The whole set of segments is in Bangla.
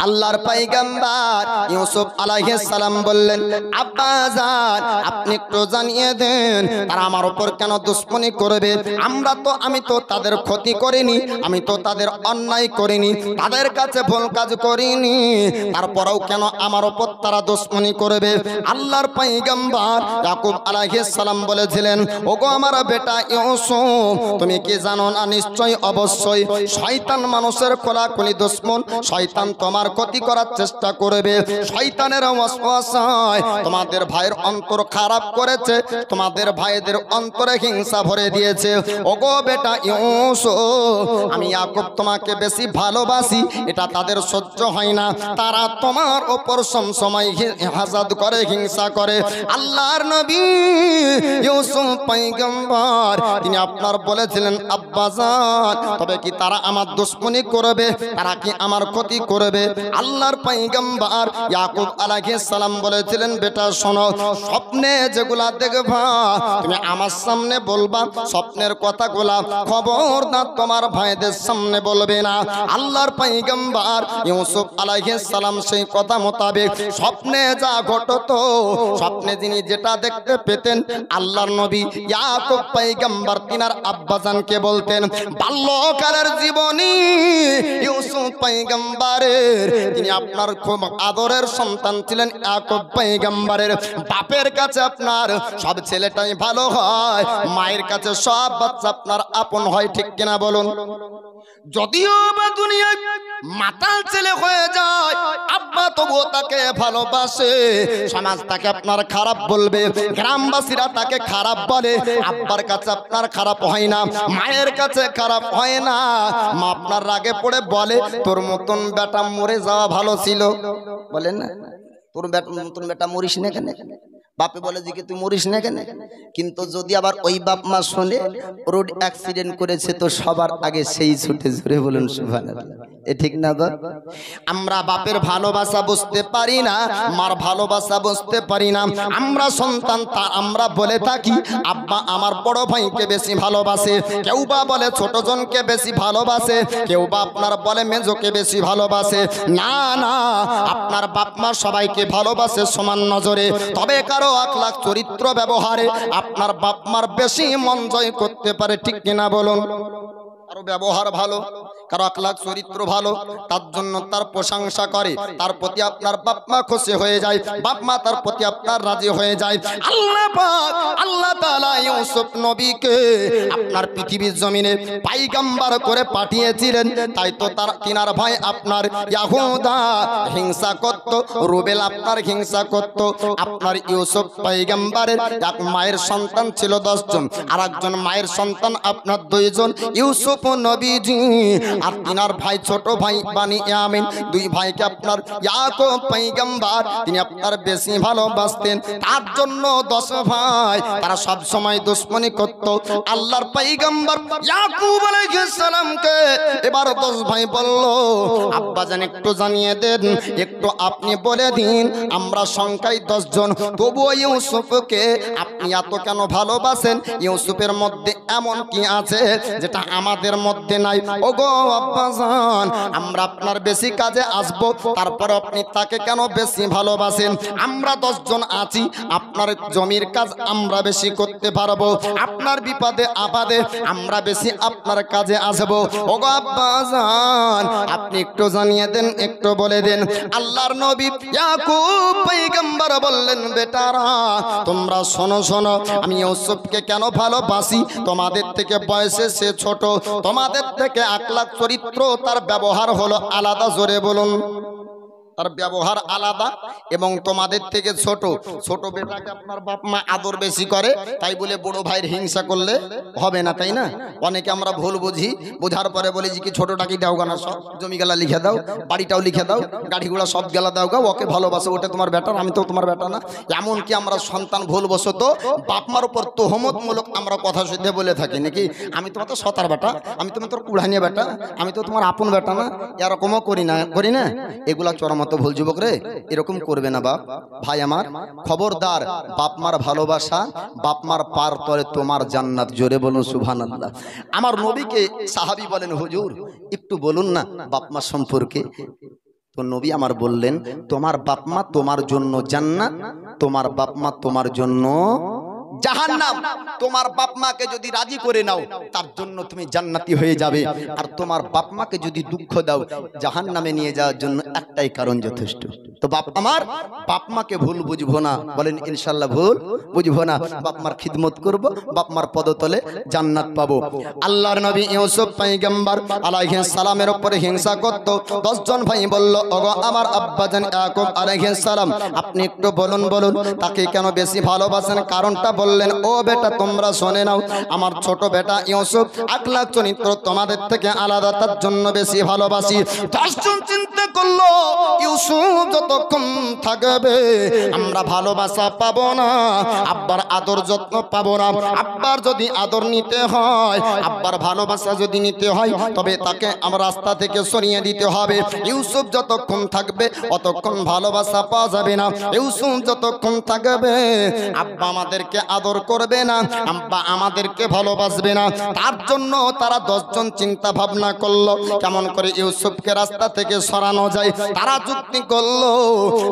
আল্লাহর পয়গম্বর ইউসুফ আলাইহিস সালাম বললেন, আব্বা জান আপনি একটু জানিয়ে দেন তারা আমার উপর কেন দুশমনি করবে? আমি তো তাদের ক্ষতি করিনি, আমি তো তাদের অন্যায় করিনি, তাদের কাছে ভুল কাজ করিনি, তারপরেও কেন আমার উপর তারা দুশমনি করবে? আল্লাহর পয়গম্বর ইয়াকুব আলাইহিস সালাম বলেছিলেন, ওগো আমার বেটা ইউসুফ, তুমি কি জানো না? নিশ্চয়ই অবশ্যই শয়তান মানুষের খোলাখুলি দুশমন। শয়তান তোমার ক্ষতি করার চেষ্টা করবে। শয়তানের ওয়াসওয়াসায় তোমাদের ভাইয়ের অন্তর খারাপ করেছে, তোমাদের ভাইদের অন্তরে হিংসা ভরে দিয়েছে। ওগো বেটা ইউসুফ, আমি ইয়াকুব তোমাকে বেশি ভালোবাসি, এটা তাদের সহ্য হয় না। তারা তোমার উপর সবসময় হাসাদ করে, হিংসা করে। আল্লাহর নবী ইউসুফ পয়গম্বর তিনি আপনার বলেছিলেন, আব্বাজান তবে কি তারা আমার দুশমনি করবে? তারা কি আমার ক্ষতি করবে? আল্লাহর পয়গম্বর ইয়াকুব আলাইহিস সালাম বলেছিলেন, বেটা শোনো, স্বপ্নে যেগুলা দেখবা তুমি আমার সামনে বলবা, স্বপ্নের কথাগুলা খবরদার তোমার ভাইদের সামনে বলবে না। আল্লাহর পয়গম্বর ইউসুফ আলাইহিস সালাম সেই কথা মোতাবেক স্বপ্নে যা ঘটতো, স্বপ্নে যিনি যেটা দেখতে পেতেন, আল্লাহর নবী ইয়াকুব পয়গম্বর তিনার আব্বাজানকে বলতেন। বাল্যকালের জীবনী ইউসুফ পয়গম্বরের তিনি আপনার খুব আদরের সন্তান ছিলেন। ইয়াকুব পয়গম্বরের বাপের কাছে আপনার সব ছেলেটাই ভালো হয়, মায়ের কাছে সব বাচ্চা আপনার আপন হয়, ঠিক কিনা বলুন? যদিও বা দুনিয়ায় মাতাল ছেলে হয়ে যায়, আব্বা তবুও তাকে ভালোবাসে। সমাজ তাকে আপনার খারাপ বলবে, গ্রামবাসীরা তাকে খারাপ বলে, আব্বার কাছে আপনার খারাপ হয় না, মায়ের কাছে খারাপ হয় না। মা আপনার রাগে পড়ে বলে, তোর মতন বেটা মরে যাওয়া ভালো ছিল, বলেন না? তোর মতন বেটা মরিস না কেন? বাপে বলে যে তুই মরিস না কেন? কিন্তু যদি আবার ওই বাপ মা শোনে রোড অ্যাক্সিডেন্ট করেছে, তো সবার আগে সেই ছুটে জোরে বলুন সুবহানাল্লাহ। এ ঠিক না? আমরা বাপের ভালোবাসা বুঝতে পারি না, মার ভালোবাসা বুঝতে পারি না। আমরা সন্তান, তা আমরা বলে থাকি আব্বা আমার বড় ভাইকে বেশি ভালোবাসে, কেউ বা বলে ছোট জনকে বেশি ভালোবাসে, কেউ বা আপনার বলে মেজোকে বেশি ভালোবাসে। না না, আপনার বাপ মা সবাইকে ভালোবাসে সমান নজরে, তবে কারো আখলাক চরিত্র ব্যবহারে আপনার বাপ মার বেশি মন জয় করতে পারে, ঠিক কিনা বলুন? কারো ব্যবহার ভালো, কারো আখলাক চরিত্র ভালো, তার জন্য তার প্রশংসা করে, তার প্রতি আপনার বাপ মা খুশি হয়ে যায়, বাপ মা তার প্রতি আপনার রাজি হয়ে যায়। আল্লাহ পাক আল্লাহ তাআলা ইউসুফ নবীকে আপনার পৃথিবীর জমিনে পয়গম্বর করে পাঠিয়েছিলেন, তাই তো তার তিনার ভাই আপনার ইয়াহুদা হিংসা করত, রুবেল আপনার হিংসা করত। আপনার ইউসুফ পয়গম্বরের এক মায়ের সন্তান ছিল 10 জন, আর একজন মায়ের সন্তান আপনার 2 জন, ইউসুফ নবীজি আর তিনার ভাই ছোট ভাই বানি ইয়ামিন, 2 ভাইকে আপনার ইয়াকুব পয়গম্বর তিনি আপনার বেশি ভালোবাসতেন। তার জন্য 10 ভাই তারা সব সময় দুশমনি করত। আল্লাহর পয়গম্বর ইয়াকুব আলাইহিস সালামকে এবার 10 ভাই বলল, আব্বা জান একটু জানিয়ে দেন, একটু আপনি বলে দিন, আমরা সংখ্যায় 10 জন, তবুও ইউসুফকে আপনি এত কেন ভালোবাসেন? ইউসুফের মধ্যে এমন কি আছে যেটা আমাদের মধ্যে নাই? ওগো আব্বাজান, আমরা আপনার বেশি কাজে আসব, তারপর আপনি তাকে কেন বেশি ভালোবাসেন? আমরা 10 জন আছি, আপনার জমির কাজ আমরা বেশি করতে পারবো, আপনার বিপদে আপদে আমরা বেশি আপনার কাজে আসব। ওগো আব্বাজান, আপনি একটু জানিয়ে দেন, একটু বলে দেন। আল্লাহর নবী ইয়াকুব পয়গম্বর বললেন, বেটারা তোমরা শোনো শোনো, আমি ইউসুফকে কেন ভালোবাসি? তোমাদের থেকে বয়সে সে ছোট, তোমাদের থেকে আখলাক চরিত্র তার ব্যবহার হলো আলাদা, জোরে বলুন। তার ব্যবহার আলাদা এবং তোমাদের থেকে ছোট। ছোট বেটাকে আপনার বাপ মা আদর বেশি করে, তাই বলে বড় ভাইয়ের হিংসা করলে হবে না, তাই না? অনেকে আমরা ভুল বুঝি, বোঝার পরে বলি যে কি ছোটটাকে দাও গানা, সব জমি গেলা লিখে দাও, বাড়িটাও লিখে দাও, গাড়িগুলা সব গেলা দাও গা, ওকে ভালোবাসো, ওটা তোমার বেটার, আমি তো তোমার বেটা না। এমনকি আমরা সন্তান ভুলবশত বাপ মার উপর তোহমতমূলক আমরা কথা শুদ্ধে বলে থাকি নাকি, আমি তোমার তো সতার বেটা, আমি তোমার তোর কুড়ানিয়া বেটা, আমি তো তোমার আপন বেটা না, এরকমও করি না। এগুলা চরম মতো ভুল। যুবক রে, এরকম করবে না বাপ ভাই আমার, খবরদার। বাপ মার ভালোবাসা, বাপ মার পার পরে তোমার জান্নাত, জোরে বলুন সুবহানাল্লাহ। আমার নবীকে সাহাবী বলেন, হুজুর একটু বলুন না বাপ মা সম্পর্কে। তো নবী আমার বললেন, তোমার বাপ মা তোমার জন্য জান্নাত, তোমার বাপ মা তোমার জন্য জাহান্নাম। তোমার বাপ মাকে যদি রাজি করে নাও তার জন্য তুমি জান্নাতি হয়ে যাবে, আর তোমার বাপ মাকে যদি দুঃখ দাও জাহান্নামে নিয়ে যাওয়ার জন্য একটাই কারণ যথেষ্ট। তো আমার বাপ মাকে ভুল বুঝবো না, বলেন ইনশাআল্লাহ ভুল বুঝবো না। বাপ মার খিদমত করব, বাপ মার পদতলে জান্নাত পাবো। আল্লাহর নবী ইউসুফ পয়গম্বর আলাইহিস সালামের উপরে হিংসা করত। 10 জন ভাই বলল, ওগো আমার আব্বাজান ইয়াকুব আলাইহিস সালাম, আপনি একটু বলুন তাকে কেন বেশি ভালোবাসেন? কারণটা বললেন, ও বেটা তোমরা শুনে নাও, আমার ছোট বেটা ইউসুফ আখলাক চরিত্র তোমাদের থেকে আলাদা, তার জন্য বেশি ভালোবাসি। 10 জন চিন্তা করলো, ইউসুফ যতক্ষণ থাকবে আমরা ভালোবাসা পাবো না, আব্বার আদর যত্ন পাবো না। আব্বার যদি আদর নিতে হয়, আব্বার ভালোবাসা যদি নিতে হয়, তবে তাকে আমার রাস্তা থেকে সরিয়ে দিতে হবে। ইউসুফ যতক্ষণ থাকবে অতক্ষণ ভালোবাসা পাওয়া যাবে না। ইউসুফ যতক্ষণ থাকবে আব্বা আমাদেরকে আদর করবে না, আব্বা আমাদেরকে ভালোবাসবে না। তার জন্য তারা 10 জন চিন্তা ভাবনা করলো কেমন করে ইউসুফকে রাস্তা থেকে সরানো যায়। তারা যুক্তি করলো,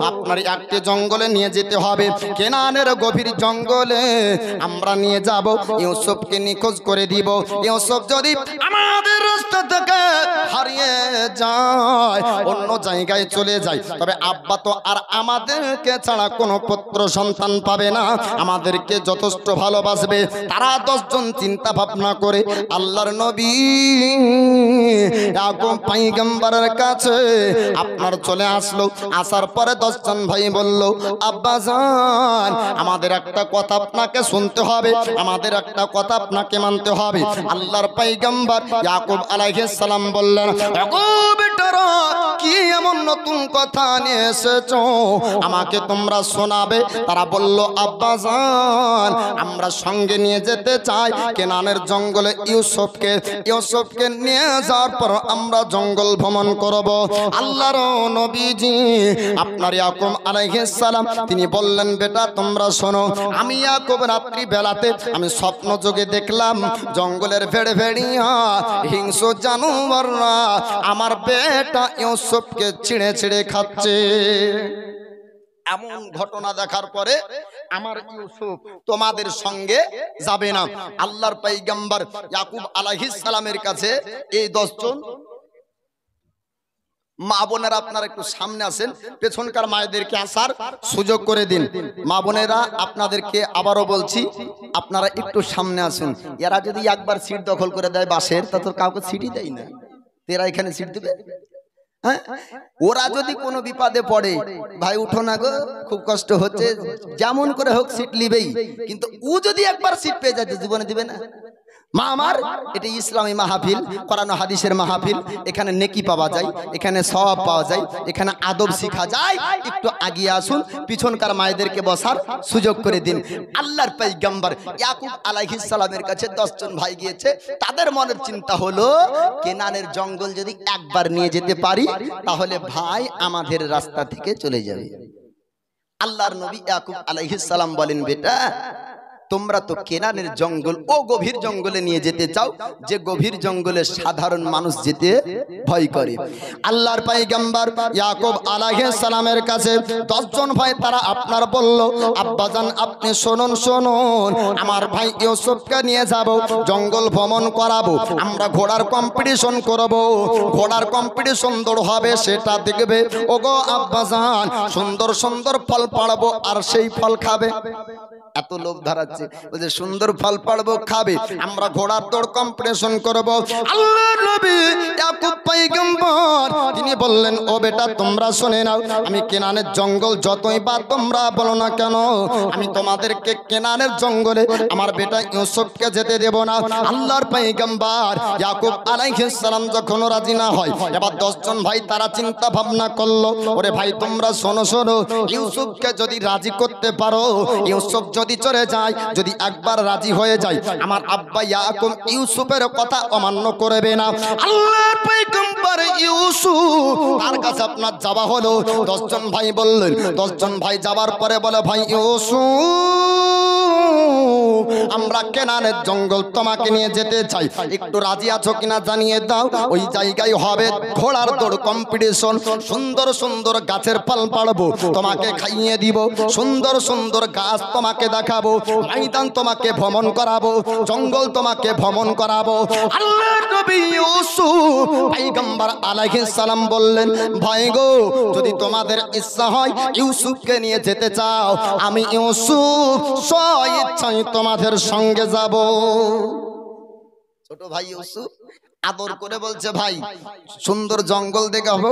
আপনার একটি জঙ্গলে নিয়ে যেতে হবে, কেনানের গভীর জঙ্গলে আমরা নিয়ে যাব, ইউসুফকে নিখোঁজ করে দিব। ইউসুফ যদি আমাদের রাস্তা থেকে হারিয়ে যায়, অন্য জায়গায় চলে যায়, তবে আব্বা তো আর আমাদেরকে ছাড়া কোনো পুত্র সন্তান পাবে না, আমাদেরকে যথেষ্ট ভালোবাসবে। তারা 10 জন চিন্তা ভাবনা করে আল্লাহর নবী ইয়াকুব পয়গম্বরের কাছে আপনার চলে আসলো। আসার পরে 10 জন ভাই বলল, আব্বা জান আমাদের একটা কথা আপনাকে শুনতে হবে, আমাদের একটা কথা আপনাকে মানতে হবে। আল্লাহর পয়গম্বর ইয়াকুব আলাইহিস সালাম বললেন, ওগো বেটারা, কি এমন নতুন কথা নিয়ে এসেছো, আমাকে তোমরা শোনাবে? তারা বলল, আব্বা জান আমরা সঙ্গে নিয়ে যেতে চাই কেনানের জঙ্গলে ইউসুফকে নিয়ে যাওয়ার পর আমরা জঙ্গল ভ্রমণ করব। আল্লাহর নবীজি আপনার ইয়াকুব আলাইহিস সালাম তিনি বললেন, বেটা তোমরা শোনো, আমি ইয়াকুব রাত্রি বেলাতে আমি স্বপ্ন যোগে দেখলাম জঙ্গলের ভেড়িয়া হিংস্র জানোয়াররা আমার বেটা ইউসুফকে ছিঁড়ে ছিঁড়ে খাচ্ছে। এমন ঘটনা দেখার পরে আমার ইউসুফ তোমাদের সঙ্গে যাবে না। আল্লাহর পয়গম্বর ইয়াকুব আলাইহিস সালামের কাছে এই 10 জন মা বোনেরা আপনারা একটু সামনে আসেন, পেছনকার মায়েদেরকে আসার সুযোগ করে দিন। মা বোনেরা আপনাদেরকে আবারও বলছি, আপনারা একটু সামনে আসুন। এরা যদি একবার সিট দখল করে দেয় বাসের, তা তো কাউকে সিটই দেয় না, এরা এখানে সিট দেবে? হ্যাঁ, ওরা যদি কোনো বিপদে পড়ে, ভাই উঠো না গো খুব কষ্ট হচ্ছে, যেমন করে হোক সিট লিবেই। কিন্তু ও যদি একবার সিট পেয়ে যায় জীবনে দিবে না। মা আমার, এটা ইসলামী মাহফিল, কোরআন হাদিসের মাহফিল, এখানে নেকি পাওয়া যায়, এখানে সওয়াব পাওয়া যায়, এখানে আদব শেখা যায়। একটু আগিয়ে আসুন, পিছনকার মায়েদেরকে বসার সুযোগ করে দিন। আল্লাহর পয়গম্বর ইয়াকুব আলাইহিস সালামের কাছে 10 জন ভাই গিয়েছে। তাদের মনের চিন্তা হলো, কেনানের জঙ্গল যদি একবার নিয়ে যেতে পারি তাহলে ভাই আমাদের রাস্তা থেকে চলে যাবে। আল্লাহর নবী ইয়াকুব আলাইহিস সালাম বলেন, বেটা তোমরা তো কেনানের জঙ্গল ও গভীর জঙ্গলে নিয়ে যেতে চাও, যে গভীর জঙ্গলে সাধারণ মানুষ যেতে ভয় করে। আল্লাহর পয়গম্বর ইয়াকুব আলাইহিস সালামের কাছে 10 জন ভাই তারা আপনার বলল, আব্বাজান আপনি শুনুন, আমার ভাই ইউসুফকে নিয়ে যাব, জঙ্গল ভ্রমণ করাবো, আমরা ঘোড়ার কম্পিটিশন করব, ঘোড়ার কম্পিটিশন দৌড় হবে, সেটা দেখবে। ওগো আব্বাজান সুন্দর সুন্দর ফল পাড়বো আর সেই ফল খাবে। এত লোভ ধরাচ্ছে, বলছে সুন্দর ফল পাড়বো খাবে, আমরা ঘোড়ার দৌড় কম্পিটিশন করব। আল্লাহর নবী ইয়াকুব পয়গম্বর তিনি বললেন, ও বেটা তোমরা শুনে নাও, আমি কেনানের জঙ্গল যতই বার তোমরা বলো না কেন, আমি তোমাদেরকে কেনানের জঙ্গলে আমার বেটা ইউসুফকে যেতে দেব না। আল্লাহর পয়গম্বর ইয়াকুব আলাইহিস সালাম যখন রাজি না হয়, এবার 10 জন ভাই তারা চিন্তা ভাবনা করলো, ওরে ভাই তোমরা শোনো, ইউসুফকে যদি রাজি করতে পারো, ইউসুফ যদি চলে যায়, যদি একবার রাজি হয়ে যায়, আমার আব্বা ইয়াকুব ইউসুফের কথা অমান্য করবে না। আল্লাহর পয়গম্বর ইউসুফ তার কাছে আপনার যাওয়া হলো। 10 জন ভাই বললেন, 10 জন ভাই যাবার পরে বলে, ভাই ইউসুফ, আমরা কেনানের জঙ্গল তোমাকে নিয়ে যেতে চাই, একটু রাজি আছো কিনা জানিয়ে দাও। ওই জায়গায় হবে ঘোড়ার দৌড় কম্পিটিশন, সুন্দর সুন্দর গাছের পাল পাড়বো, তোমাকে খাইয়ে দিব, সুন্দর সুন্দর গাছ তোমাকে দেখাবো, ময়দান তোমাকে ভ্রমণ করাবো, জঙ্গল তোমাকে ভ্রমণ করাবো। আল্লাহর নবী ইউসুফ পয়গম্বর আলাইহিস সালাম বললেন, ভাই গো, যদি তোমাদের ইচ্ছা হয় ইউসুফকে নিয়ে যেতে চাও, আমি ইউসুফ স্বেচ্ছায় তোমাদের সঙ্গে যাব। ছোট ভাই ইউসুফ আদর করে বলছে, ভাই সুন্দর জঙ্গল দেখাবো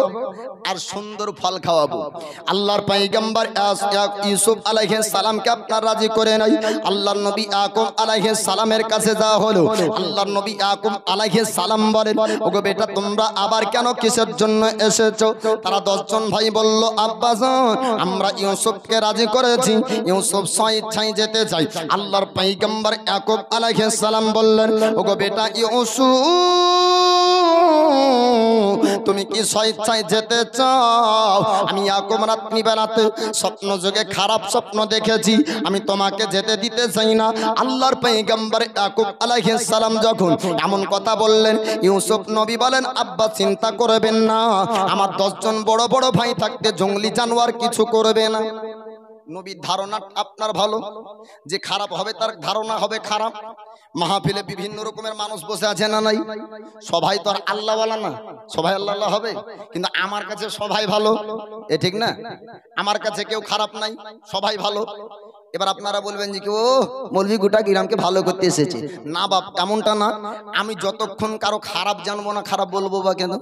আর সুন্দর ফল খাওয়াবো। আল্লাহর পয়গম্বর ইউসুফ আলাইহিস সালামকে আপনার রাজি করে নাই। আল্লাহর নবী ইয়াকুব আলাইহিস সালামের কাছে যাওয়া হলো। আল্লাহর নবী ইয়াকুব আলাইহিস সালাম বলেন, ওগো বেটা, তোমরা আবার কেন, কিসের জন্য এসেছো? তারা 10 জন ভাই বলল, আব্বাজান, আমরা ইউসুফকে রাজি করেছি, ইউসুফ স্বেচ্ছায় যেতে চাই। আল্লাহর পয়গম্বর ইয়াকুব আলাইহিস সালাম বললেন, ওগো বেটা ইউসুফ, তুমি কি স্বেচ্ছায় যেতে চাও? আমি ইয়াকুব রাত্রিবেলাতে স্বপ্ন যোগে খারাপ স্বপ্ন দেখেছি, আমি তোমাকে যেতে দিতে চাই না। আল্লাহর পয়গম্বর ইয়াকুব আলাইহিস সালাম যখন এমন কথা বললেন, ইউসুফ নবী বলেন, আব্বা চিন্তা করবেন না, আমার 10 জন বড় বড় ভাই থাকতে জঙ্গলি জানোয়ার কিছু করবে না। নবীর ধারণা আপনার ভালো, যে খারাপ হবে তার ধারণা হবে খারাপ। মাহফিলে বিভিন্ন রকমের মানুষ বসে আছে না নাই? সবাই তো আর আল্লাহওয়ালা না, সবাই আল্লাহ হবে, কিন্তু আমার কাছে সবাই ভালো, এ ঠিক না? আমার কাছে কেউ খারাপ নাই, সবাই ভালো। এবার আপনারা বলবেন যে কি, ও মৌলভী গোটা গ্রামকে ভালো করতে এসেছে। না বাপ, এমনটা না। আমি যতক্ষণ কারো খারাপ জানবো না, খারাপ বলবো বা কেন,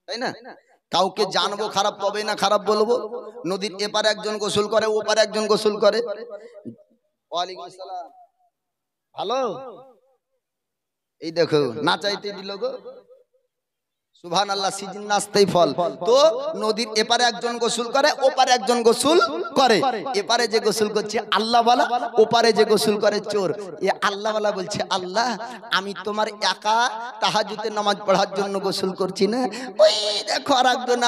তাই না? কাউকে জানবো খারাপ, তবেই না খারাপ বলবো। নদীর এপারে একজন গোসল করে, ওপারে একজন গোসল করে। ওয়ালাইকুম আসসালাম, ভালো, এই দেখো না চাইতে দিল গো, সুবহানাল্লাহ, সিজন নাচতেই ফল। তো নদীর এপারে একজন গোসল করে, ওপারে একজন গোসল করে। এপারে যে গোসল করছে আল্লাহওয়ালা, ওপারে যে গোসল করে চোর। এ আল্লাহওয়ালা বলছে, আল্লাহ, আমি তোমার একা তাহাজ্জুদের নামাজ পড়ার জন্য গোসল করছি না, ওই দেখো আর একজন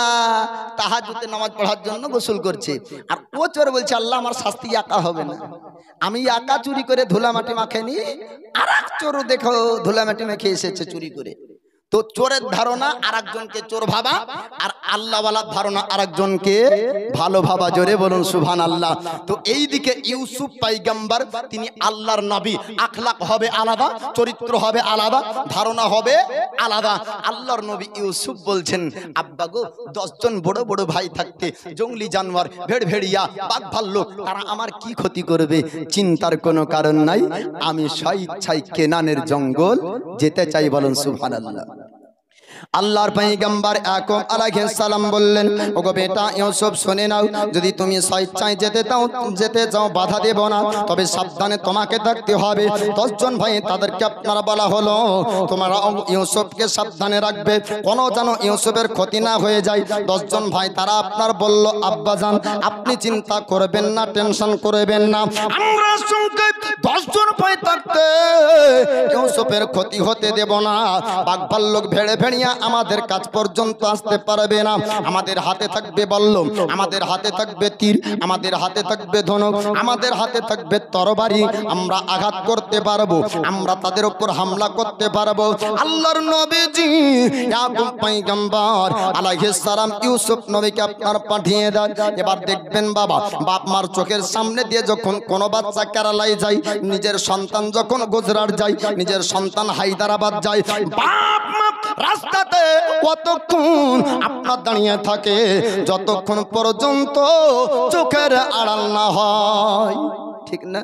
তাহাজ্জুদের নামাজ পড়ার জন্য গোসল করছে। আর ও চোর বলছে, আল্লাহ, আমার শাস্তি একা হবে না, আমি একা চুরি করে ধুলা মাটি মাখেনি, আর এক চোর দেখো ধুলা মাটি মেখে এসেছে চুরি করে। তো চোরের ধারণা আরেকজনকে চোর ভাবা, আর আল্লাহওয়ালার ধারণা আরেকজনকে ভালো ভাবা। জোরে বলুন সুবহানাল্লাহ। তো এই দিকে ইউসুফ পয়গম্বর, তিনি আল্লাহর নবী, আখলাক হবে আলাদা, চরিত্র হবে আলাদা, ধারণা হবে আলাদা। আল্লাহর নবী ইউসুফ বলছেন, আব্বা গো, 10 জন বড় বড় ভাই থাকতে জঙ্গলি জানোয়ার, ভেড়ভেড়িয়া, বাঘ ভাল্লুক, তারা আমার কি ক্ষতি করবে? চিন্তার কোনো কারণ নাই, আমি স্বেচ্ছায় কেনানের জঙ্গল যেতে চাই। বলুন সুবহানাল্লাহ। আল্লাহর পয়গম্বর ইয়াকুব আলাইহিস সালাম বললেন, ওগো বেটা ইউসুফ, শুনে নাও, যদি তুমি স্বেচ্ছায় যেতে চাও বাধা দেব না, তবে সাবধানে তোমাকে থাকতে হবে। 10 জন ভাই, তাদেরকে আপনারা বলা হলো, তোমরা ইউসুফকে সাবধানে রাখবে, কোনো যেন ইউসুফের ক্ষতি না হয়ে যায়। 10 জন ভাই তারা আপনার বলল, আব্বাজান, আপনি চিন্তা করবেন না, টেনশন করবেন না, আমরা সঙ্গে 10 জন ভাই থাকতে ইউসুফের ক্ষতি হতে দেব না। বাঘ ভাল্লুক, ভেড়ে ভেড়িয়া আমাদের কাছ পর্যন্ত আসতে পারবে না। আমাদের হাতে থাকবে বল্লম, আমাদের হাতে থাকবে তীর, আমাদের হাতে থাকবে ধনুক, আমাদের হাতে থাকবে তরবারি, আমরা আঘাত করতে পারবো, আমরা তাদের উপর হামলা করতে পারবো। আল্লাহর নবীজি ইয়াকুব পয়গম্বর আলাইহিস সালাম ইউসুফ নবীকে আপনার পাঠিয়ে দেন। এবার দেখবেন বাবা, বাপ মার চোখের সামনে দিয়ে যখন কোনো বাচ্চা কেরালায় যায়, নিজের সন্তান যখন গুজরাট যায়, নিজের সন্তান হায়দ্রাবাদ যায়, বাপ মা রাস্তাতে কতক্ষণ আপনার দাঁড়িয়ে থাকে, যতক্ষণ পর্যন্ত চোখের আড়াল না হয়, ঠিক না?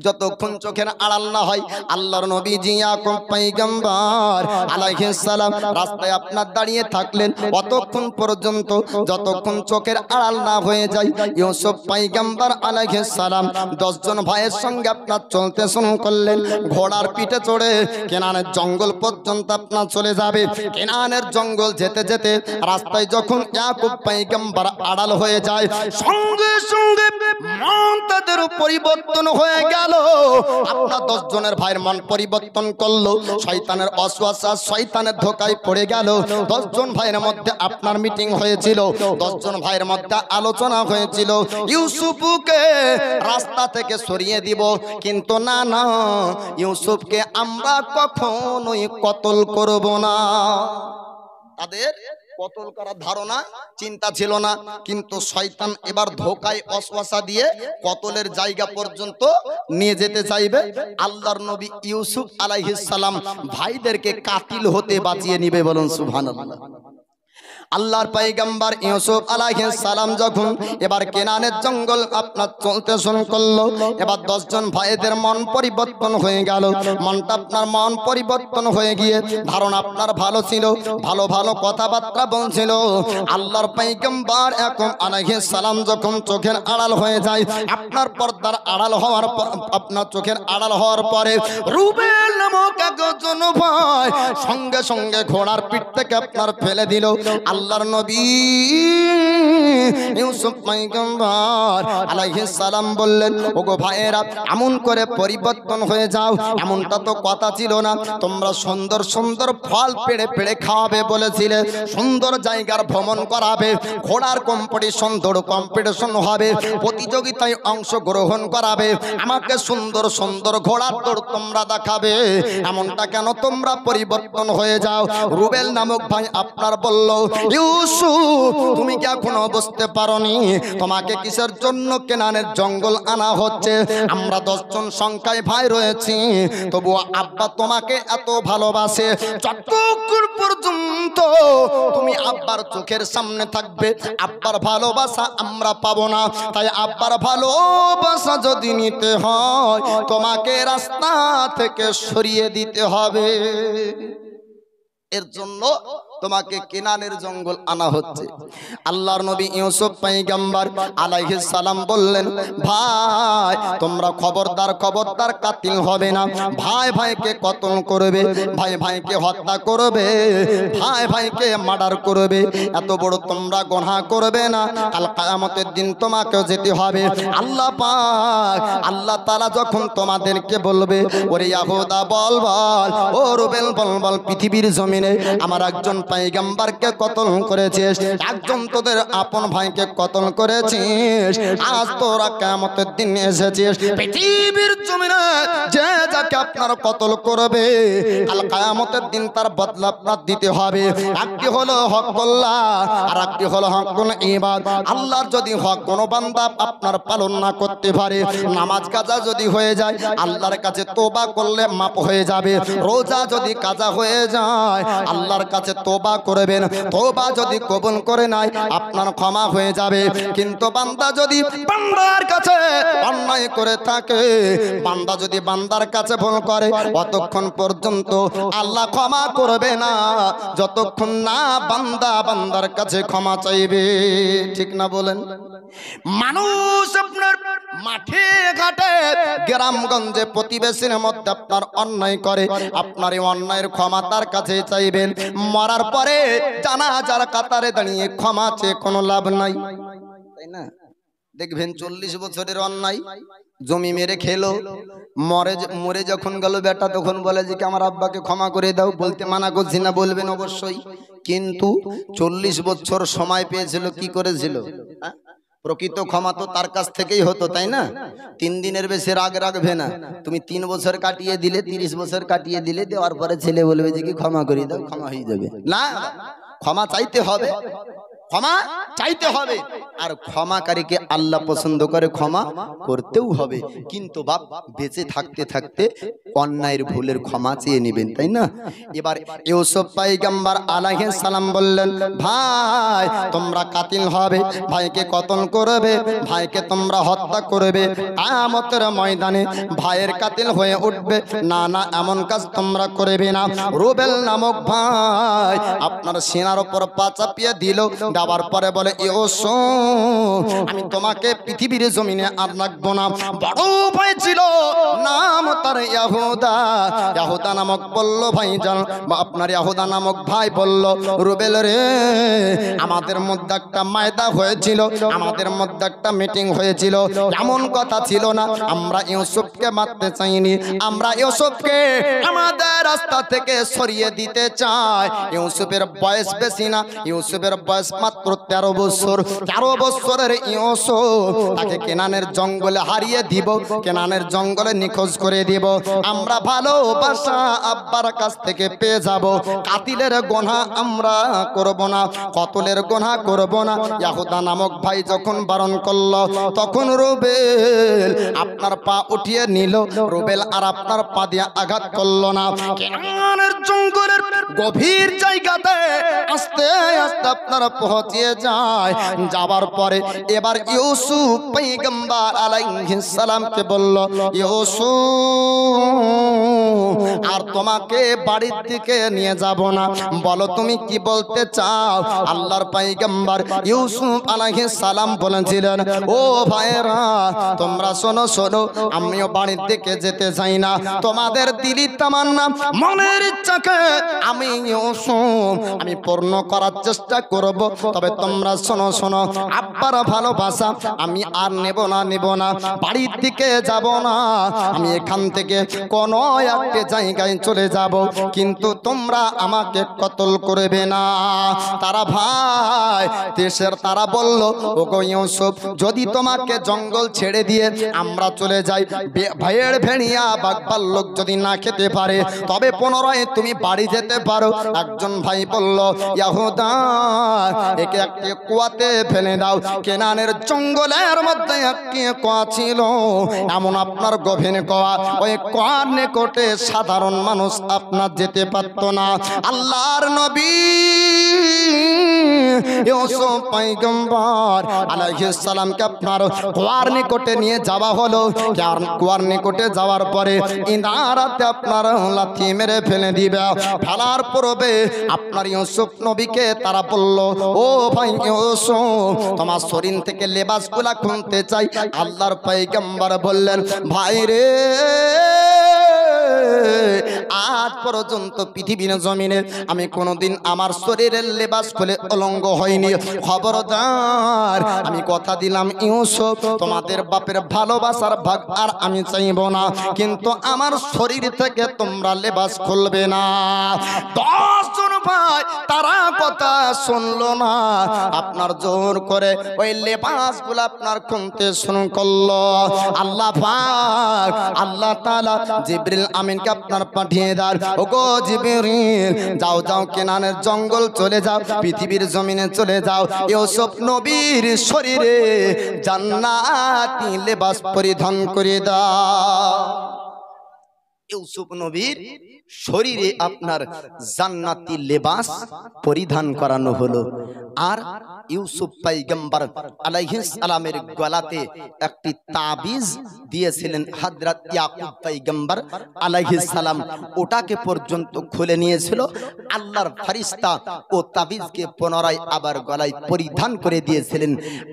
যতক্ষণ চোখের আড়াল না হয় আল্লাহর নবীজি ইয়াকুব পয়গম্বর আলাইহিস সালাম রাস্তায় আপনার দাঁড়িয়ে থাকলেন অতক্ষণ পর্যন্ত যতক্ষণ চোখের আড়াল না হয়ে যায় ইউসুফ পয়গম্বর আলাইহিস সালাম 10 জন ভাইয়ের সঙ্গে আপনার চলতে শুরু করলেন। ঘোড়ার পিঠে চড়ে কেনানের জঙ্গল পর্যন্ত আপনার চলে যাবে। কেনানের জঙ্গল যেতে যেতে রাস্তায় যখন ইয়াকুব পয়গম্বর আড়াল হয়ে যায় সঙ্গে সঙ্গে মন তাদের পরিবর্তন হয়ে গেল। আপনার 10 জনের ভাইয়ের মন পরিবর্তন করলো, শয়তানের ওয়াসওয়াসা শয়তানের ধোঁকায় পড়ে গেল। 10 জন ভাইয়ের মধ্যে আপনার মিটিং হয়েছিল, 10 জন ভাইয়ের মধ্যে আলোচনা হয়েছিল ইউসুফকে রাস্তা থেকে সরিয়ে দিব, কিন্তু না না ইউসুফকে আমরা কখনোই কতল করব না। তাদের কতল করার ধারণা চিন্তা ছিল না, কিন্তু শয়তান এবার ধোঁকায় ওয়াসওয়াসা দিয়ে কতলের জায়গা পর্যন্ত নিয়ে যেতে চাইবে। আল্লাহর নবী ইউসুফ আলাইহিস সালাম ভাইদেরকে কাতিল হতে বাঁচিয়ে নিবে, বলুন সুবহানাল্লাহ। আল্লাহর পয়গম্বর ইউসুফ আলাইহিস সালাম যখন এবার কেনানের জঙ্গল আপনার চলতে শুরু করলো, এবার 10 জন ভাইদের মন পরিবর্তন হয়ে গেল। মনটা আপনার মন পরিবর্তন হয়ে গিয়ে ধারণা আপনার ভালো ছিল, ভালো ভালো কথাবার্তা বলছিল। আল্লাহর পয়গম্বর ইয়াকুব আলাইহিস সালাম যখন চোখের আড়াল হয়ে যায়, আপনার পর্দার আড়াল হওয়ার আপনার চোখের আড়াল হওয়ার পরে রুবেল নামক একজন ভাই সঙ্গে সঙ্গে ঘোড়ার পিঠ থেকে আপনার ফেলে দিল। আল্লাহর নবী ইউসুফ পয়গম্বর আলাইহিস সালাম বললেন, ওগো ভাইয়েরা এমন করে পরিবর্তন হয়ে যাও, এমনটা তো কথা ছিল না। তোমরা সুন্দর সুন্দর ফল পেড়ে পেড়ে খাওয়াবে বলেছিলে, সুন্দর জায়গার ভ্রমণ করাবে, ঘোড়ার কম্পিটিশন দৌড় কম্পিটিশন হবে, প্রতিযোগিতায় অংশগ্রহণ করাবে, আমাকে সুন্দর সুন্দর ঘোড়ার দৌড় তোমরা দেখাবে, এমনটা কেন তোমরা পরিবর্তন হয়ে যাও? রুবেল নামক ভাই আপনার বলল, ইউসুফ তুমি কি এখনো বুঝতে পারোনি তোমাকে কিসের জন্য কেনানের জঙ্গল আনা হচ্ছে? আমরা 10 জন সংখ্যায় ভাই রয়েছি, তবু আব্বা তোমাকে এত ভালোবাসে, যতক্ষণ পর্যন্ত তুমি আব্বার চোখের সামনে থাকবে আব্বার ভালোবাসা আমরা পাবো না। তাই আব্বার ভালোবাসা যদি নিতে হয় তোমাকে রাস্তা থেকে সরিয়ে দিতে হবে, এর জন্য তোমাকে কেনানের জঙ্গল আনা হচ্ছে। আল্লাহর নবী ইউসুফ পয়গম্বর আলাইহিস সালাম বললেন, ভাই তোমরা খবরদার খবরদার কাতিল হবে না, ভাই ভাইকে কতল করবে, ভাই ভাইকে হত্যা করবে, ভাই ভাইকে মার্ডার করবে, এত বড় তোমরা গুনাহ করবে না। কাল কিয়ামতের দিন তোমাকেও যেতে হবে। আল্লাহ পাক আল্লাহ তাআলা যখন তোমাদেরকে বলবে, ওরে ইয়াহুদা বল বল, ও রুবেল বল বল, পৃথিবীর জমিনে আমার একজন পয়গম্বরকে কতল করেছিস, একজন তোদের আপন ভাইকে কতল করেছিস, আজ তোরা কিয়ামতের দিন এসেছিস, পৃথিবীর জমিনে যে যাকে আপনার কতল করবে কাল কিয়ামতের দিন তার বদলা আপনার দিতে হবে। একটি হলো হকুল্লাহ আর একটি হলো হকুল ইবাদ। আল্লাহর যদি হক কোনো বান্দা আপনার পালন না করতে পারে, নামাজ কাজা যদি হয়ে যায় আল্লাহর কাছে তওবা করলে মাপ হয়ে যাবে, রোজা যদি কাজা হয়ে যায় আল্লাহর কাছে তওবা করবেন, তওবা যদি কবুল করে নাই আপনার ক্ষমা হয়ে যাবে। কিন্তু বান্দা যদি বান্দার কাছে অন্যায় করে থাকে, বান্দা যদি বান্দার কাছে ভুল করে, ততক্ষণ পর্যন্ত আল্লাহ ক্ষমা করবে না যতক্ষণ না বান্দা বান্দার কাছে ক্ষমা চাইবে। ঠিক না বলেন? মানুষ আপনার মাঠে ঘাটে গ্রামগঞ্জে প্রতিবেশীর মধ্যে আপনার অন্যায় করে, আপনার এই অন্যায়ের ক্ষমা তার কাছে চাইবেন। মরার পরে জানাজার কাতারে দাঁড়িয়ে ক্ষমা চেয়ে কোনো লাভ নাই, তাই না? দেখবেন 40 বছরের অন্যায়, জমি মেরে খেলো, মরে যখন গেল বেটা তখন বলে যে আমার আব্বাকে ক্ষমা করে দাও। বলতে মানা করছি না, বলবেন অবশ্যই, কিন্তু 40 বছর সময় পেয়েছিল, কি করেছিল? প্রকৃত ক্ষমা তো তার কাছ থেকেই হতো, তাই না? 3 দিনের বেশি রাগ রাখবে না। তুমি 3 বছর কাটিয়ে দিলে, 30 বছর কাটিয়ে দিলে, দেওয়ার পরে ছেলে বলবে যে কি ক্ষমা করে দাও, ক্ষমা হয়ে যাবে না। ক্ষমা চাইতে হবে, ক্ষমা চাইতে হবে, আর ক্ষমাকারীকে আল্লাহ পছন্দ করে, ক্ষমা করতেও হবে। কিন্তু বাপ বেঁচে থাকতে থাকতে অন্যায়ের ভুলের ক্ষমা চেয়ে নেবেন, তাই না? এবার ইউসুফ পয়গম্বর আলাইহিস সালাম বললেন, ভাই তোমরা কাতিল হবে, ভাইকে কতল করবে, ভাইকে তোমরা হত্যা করবে, কিয়ামতের ময়দানে ভাইয়ের কাতিল হয়ে উঠবে। না না, এমন কাজ তোমরা করবে না। রুবেল নামক ভাই আপনার সিনার উপর পা চাপিয়ে দিল, দেওয়ার পরে বলে, ইউসুফ আমি তোমাকে পৃথিবীর জমিনে আর রাখবো না। বড় ভাই ছিল, নাম তার ইয়াহুদা। ইয়াহুদা নামক বলল ভাইজান, আপনার ইয়াহুদা নামক ভাই বলল, রুবেল রে, আমাদের মধ্যে একটা মায়দা হয়েছিল, আমাদের মধ্যে একটা মিটিং হয়েছিল, এমন কথা ছিল না। আমরা ইউসুফকে মারতে চাইনি, আমরা ইউসুফকে আমাদের রাস্তা থেকে সরিয়ে দিতে চাই। ইউসুফের বয়স বেশি না, ইউসুফের বয়স মাত্র 13 বছর। 13 বছরের ইউসুফ, তাকে কেনানের জঙ্গলে হারিয়ে দিব, কেনানের জঙ্গলে নিখোঁজ করে দিব। আমরা ভালোবাসা আব্বার কাছ থেকে পেয়ে যাব। কাতিলের গুনাহ আমরা করব না, কতলের গুনাহ করব না। ইয়াহুদা নামক ভাই যখন বারণ করল, তখন রুবেল আপনার পা উঠিয়ে নিল। রুবেল আর আপনার পা দিয়ে আঘাত করলো না। কেনানের জঙ্গলের গভীর জায়গাতে আস্তে আস্তে আপনারা পৌঁছিয়ে যায়। যাবার পরে এবার ইউসুফ পয়গম্বর আলাইহিস সালামকে বলল, ইউসুফ আর তোমাকে বাড়ির দিকে নিয়ে যাব না, বলো তুমি কি বলতে চাও? আল্লাহর পয়গম্বর ইউসুফ আলাইহিস সালাম বলেছিলেন, ও ভাইরা তোমরা শোনো শোনো, আমিও বাড়ির দিকে যেতে চাই না। তোমাদের দিলি তামান্না, মনের ইচ্ছাকে আমি ইউসুফ আমি পূর্ণ করার চেষ্টা করব। তবে তোমরা শোনো শোনো, আব্বার ভালোবাসা আমি আর নেব না, বাড়ির দিকে যাব না। আমি এখান থেকে কোন একটা জায়গায় চলে যাব, কিন্তু তোমরা আমাকে কতল করবে না। তারা ভাই দেশের তারা বলল, ওগো ইউসুফ, যদি তোমাকে জঙ্গল ছেড়ে দিয়ে আমরা চলে যাই, ভাইয়ের ভেড়িয়া বাঘ লোক যদি না খেতে পারে, তবে পুনরায় তুমি বাড়ি যেতে পারো। একজন ভাই বলল, ইয়াহুদা একে একটি কুয়াতে ফেলে দাও। কেনানের জঙ্গলের মধ্যে একটি কুয়া ছিল, এমন আপনার গভীর কুয়া, ওই কুয়ার নিকটে সাধারণ মানুষ আপনার যেতে পারত না। আল্লাহর নবী ইউসুফ পয়গম্বর আলাইহিস সালামকে আপনার কুয়ার নিকটে নিয়ে যাওয়া হলো। কুয়ার নিকটে যাওয়ার পরে ইনারাতে আপনার লাথি মেরে ফেলে দিবে। ফেলার পূর্বে আপনার ইউসুফ নবীকে তারা বলল, ও ভাই ইউসুফ, তোমার শরীর থেকে লেবাসগুলা খুলতে চাই। আল্লাহর পয়গম্বর বললেন, ভাই রে, আজ পর্যন্ত পৃথিবীর জমিনে আমি কোনোদিন আমার শরীরের লেবাস খুলে অলঙ্গ হয়নি। খবরদার, আমি কথা দিলাম ইউসুফ, তোমাদের বাপের ভালোবাসার ভাগ আর আমি চাইব না, কিন্তু আমার শরীর থেকে তোমরা লেবাস খুলবে না। 10 জন ভাই তারা কথা শুনলো না, আপনার জোর করে ওই লেবাসগুলো আপনার খুলতে শুরু করলো। আল্লাহ পাক আল্লাহ তাআলা জিবরিল আমিনকে আপনার পাঠিয়ে দেন, ওগো জিবরিল, যাও যাও কেনানের জঙ্গল চলে যাও, পৃথিবীর জমিনে চলে যাও, ইউসুফ নবীর শরীরে জান্নাতি লেবাস পরিধান করে দাও। ইউসুফ নবীর শরীরে আপনার জান্নাতি লেবাস পরিধান করানো হলো। আর ইউসুফ পয়গম্বর আলাইহিস সালামের গলাতে একটি তাবিজ দিয়েছিলেন হযরত ইয়াকুব পয়গম্বর আলাইহিস সালাম, ওটাকে পর্যন্ত খুলে নিয়েছিল। আল্লাহর ফেরেশতা ও তাবিজকে পুনরায় আবার গলায় পরিধান করে দিয়েছিলেন।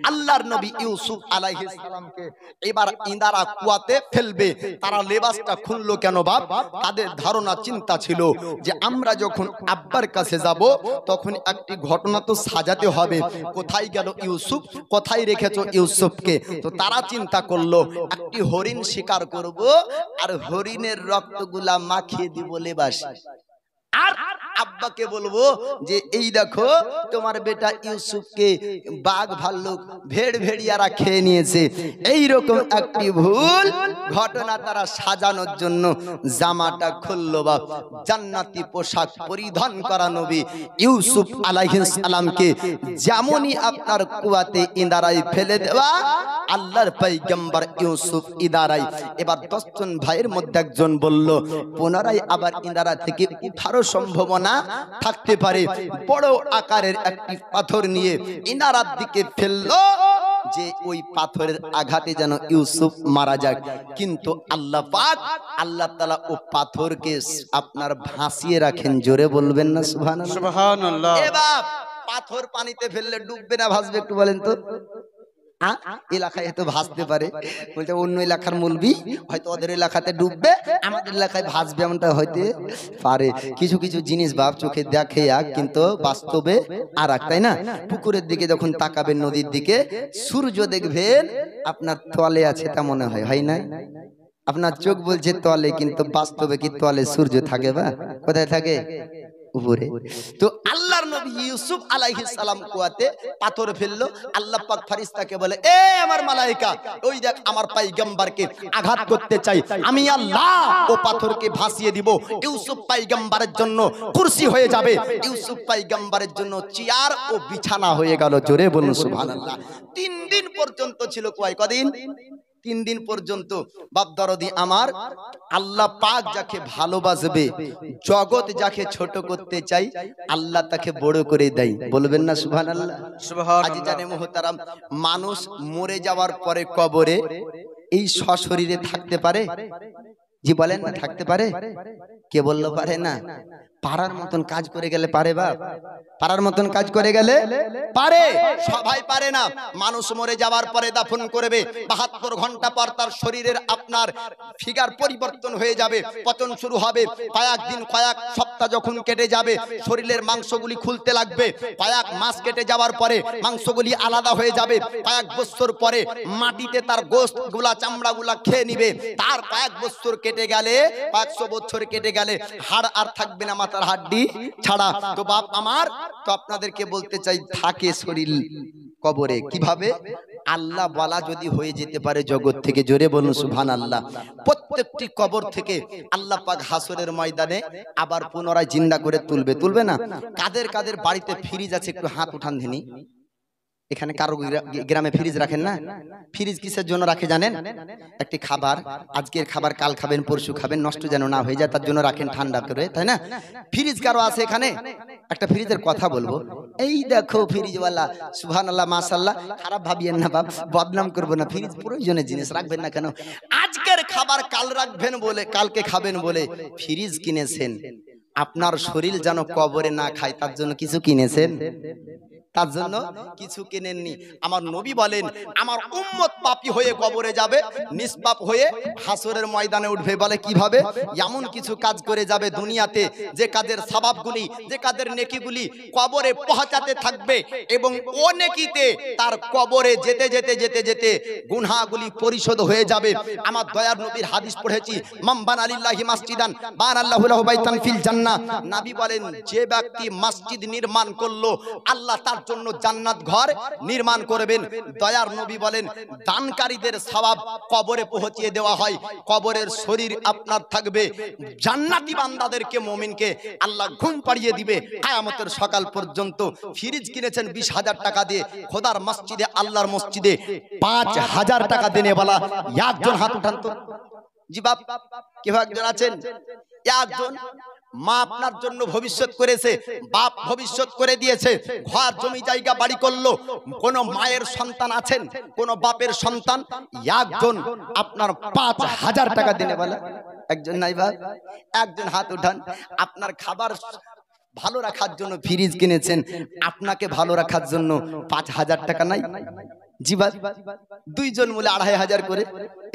আল্লাহর নবী ইউসুফ আলাইহিস সালামকে এবার ইন্দারা কুয়াতে ফেলবে, তারা লেবাসটা খুললো কেন বাপ? তাদের ধারণা চিন্তা ছিল যে আমরা যখন আব্বার কাছে যাব তখন একটি ঘটনা তো সাজাতে হবে। কোথায় গেল ইউসুফ, কোথায় রেখেছো ইউসুফকে? তো তারা চিন্তা করলো একটি হরিণ শিকার করব আর হরিণের রক্তগুলা মাখিয়ে দিব লেবাস। আর আব্বাকে বলবো যে এই দেখো তোমার বেটা ইউসুফকে বাঘ ভাল্লুক ভেড় ভেড়িয়ারা খেয়ে নিয়েছে। এইরকম একটি ভুল ঘটনা তারা সাজানোর জন্য জামাটা খুললো বা জান্নাতি পোশাক পরিধান করা নবী ইউসুফ আলাইহিস সালামকে যেমনই আপনার কুয়াতে ইঁদারায় ফেলে দেওয়া, আল্লাহর পয়গম্বর ইউসুফ ইঁদারায়। এবার 10 জন ভাইয়ের মধ্যে একজন বলল পুনরায় আবার ইঁদারা থেকে উঠারও সম্ভাবনা থাকতে পারে। বড় আকারের একটি পাথর নিয়ে ইনারার দিকে ফেললো যে ওই পাথরের আঘাতে যেন ইউসুফ মারা যাক। কিন্তু আল্লাহ পাক আল্লাহ তাআলা ও পাথরকে আপনার ভাসিয়ে রাখেন। জোরে বলবেন না সুবহানাল্লাহ? সুবহানাল্লাহ। এবার পাথর পানিতে ফেললে ডুববে না ভাসবে একটু বলেন তো? এলাকায় হয়তো ভাসতে পারে, বলতে অন্য এলাকার মুলবি হয়তো ওদের এলাকাতে ডুববে, আমাদের এলাকায় ভাসবে, এমনটা হইতে পারে। কিছু কিছু জিনিস বাপ চোখে দেখে এক, কিন্তু বাস্তবে আর এক, তাই না? পুকুরের দিকে যখন তাকাবেন, নদীর দিকে, সূর্য দেখবেন আপনার তলে আছে, তা মনে হয়, হয় না? আপনার চোখ বলছে তলে, কিন্তু বাস্তবে কি তলে সূর্য থাকে? বা কোথায় থাকে? উপরে। তো আল্লাহর নবী ইউসুফ আলাইহিস সালাম কুয়াতে পাথর ফেললো। আল্লাহ পাক ফেরেশতাকে বলে, এ আমার মালায়েকা, ওই দেখ আমার পয়গম্বরকে আঘাত করতে চাই, আমি আল্লাহ ও পাথরকে ভাসিয়ে দিব। ইউসুফ পয়গম্বরের জন্য কুরসি হয়ে যাবে, ইউসুফ পয়গম্বরের জন্য চেয়ার ও বিছানা হয়ে গেল। জোরে বলুন সুবহানাল্লাহ। 3 দিন পর্যন্ত ছিল কুয়ায়। কদিন? 3 দিন পর্যন্ত। বাপ দরদি আমার, আল্লাহ পাক যাকে ভালোবাসবে, জগৎ যাকে ছোট করতে চাই, আল্লাহ তাকে বড় করে দেয়। বলবেন না সুবহানাল্লাহ? সুবহানাল্লাহ। আজি জানে মুহতারাম, মানুষ মরে যাওয়ার পরে কবরে এই সশরীরে থাকতে পারে? জি বলেন না, থাকতে পারে? কে বললো পারে না? পারার মতন কাজ করে গেলে পারে বাপ? পারার মতন কাজ করে গেলে পারে? সবাই পারে না। মানুষ মরে যাওয়ার পরে দাফন করবে, 72 ঘন্টা পর তার শরীরের আপনার ফিগার পরিবর্তন হয়ে যাবে, পতন শুরু হবে। কয়েক দিন, কয়েক সপ্তাহ যখন কেটে যাবে, শরীরের মাংসগুলি খুলতে লাগবে। কয়েক মাস কেটে যাওয়ার পরে মাংসগুলি আলাদা হয়ে যাবে। কয়েক বছর পরে মাটিতে তার গোশত গুলা, চামড়া গুলা খেয়ে নিবে। তার কয়েক বছর কেটে গেলে, 500 বছর কেটে গেলে হাড় আর থাকবে না, মাথার হাড্ডি ছাড়া। তো বাপ আমার, তো আপনাদেরকে বলতে চাই, থাকে শরীর কবরে কিভাবে? আল্লাহ বলা যদি হয়ে যেতে পারে জগৎ থেকে, জোরে বলুন সুবহানাল্লাহ। প্রত্যেকটি কবর থেকে আল্লাহ পাক হাসরের ময়দানে আবার পুনরায় জিন্দা করে তুলবে। তুলবে না? কাদের কাদের বাড়িতে ফ্রিজ আছে একটু হাত উঠান দিনি। এখানে কারো গ্রামে ফ্রিজ রাখেন না? ফ্রিজ কিসের জন্য রাখে জানেন? একটি খাবার, আজকের খাবার কাল খাবেন, পরশু খাবেন, নষ্ট যেন না হয়ে যায়, তার জন্য রাখেন ঠান্ডা করে, তাই না? ফ্রিজ কারো আছে এখানে? একটা ফ্রিজের কথা বলবো। এই দেখো ফ্রিজওয়ালা, সুবহানাল্লাহ মাশাআল্লাহ, খারাপ ভাবিয়েন না বাপ, বদনাম করবো না। ফ্রিজ প্রয়োজনের জিনিস, রাখবেন না কেন? আজকের খাবার কাল রাখবেন বলে, কালকে খাবেন বলে ফ্রিজ কিনেছেন। আপনার শরীর যেন কবরে না খায়, তার জন্য কিছু কিনেছেন? তার জন্য কিছু কিনেননি। আমার নবী বলেন, আমার উম্মত পাপী হয়ে কবরে যাবে, নিষ্পাপ হয়ে হাসরের ময়দানে উঠবে। বলে কিভাবে? এমন কিছু কাজ করে যাবে দুনিয়াতে, যে কাজের সওয়াবগুলি, যে কাজের নেকিগুলি কবরে পৌঁছাতে থাকবে, এবং ও নেকিতে তার কবরে যেতে যেতে যেতে যেতে গুনাহগুলি পরিশোধ হয়ে যাবে। আমার দয়ার নবীর হাদিস পড়েছি, মান বানা লিল্লাহি মাসজিদান বানাল্লাহু লাহু বাইতান ফিল জান্নাহ। নবী বলেন, যে ব্যক্তি মসজিদ নির্মাণ করলো, আল্লাহ তার জন্য জান্নাত ঘর নির্মাণ করবেন। দয়ার নবী বলেন, দানকারীদের সওয়াব কবরে পৌঁছিয়ে দেওয়া হয়। কবরের শরীর আপনার থাকবে, জান্নাতি বান্দাদেরকে, মুমিনকে আল্লাহ ঘুম পাড়িয়ে দিবে কিয়ামতের সকাল পর্যন্ত। ফ্রিজ কিনেছেন 20,000 টাকা দিয়ে, খোদার মসজিদে, আল্লাহর মসজিদে 5,000 টাকা দেনে বলা একজন হাত উঠান তো। জি বাপ, কেউ একজন আছেন? একজন। মা আপনার জন্য ভবিষ্যৎ করেছে, বাপ ভবিষ্যৎ করে দিয়েছে, ঘর জমি জায়গা বাড়ি করলো। কোন মায়ের সন্তান আছেন? কোন বাপের সন্তান? একজন আপনার 5,000 টাকা দিনে বলে একজন নাই বাপ? একজন হাত উঠান। আপনার খাবার ভালো রাখার জন্য ফ্রিজ কিনেছেন, আপনাকে ভালো রাখার জন্য 5,000 টাকা নাই? জিবাদ দুইজন মূলে 2500 করে।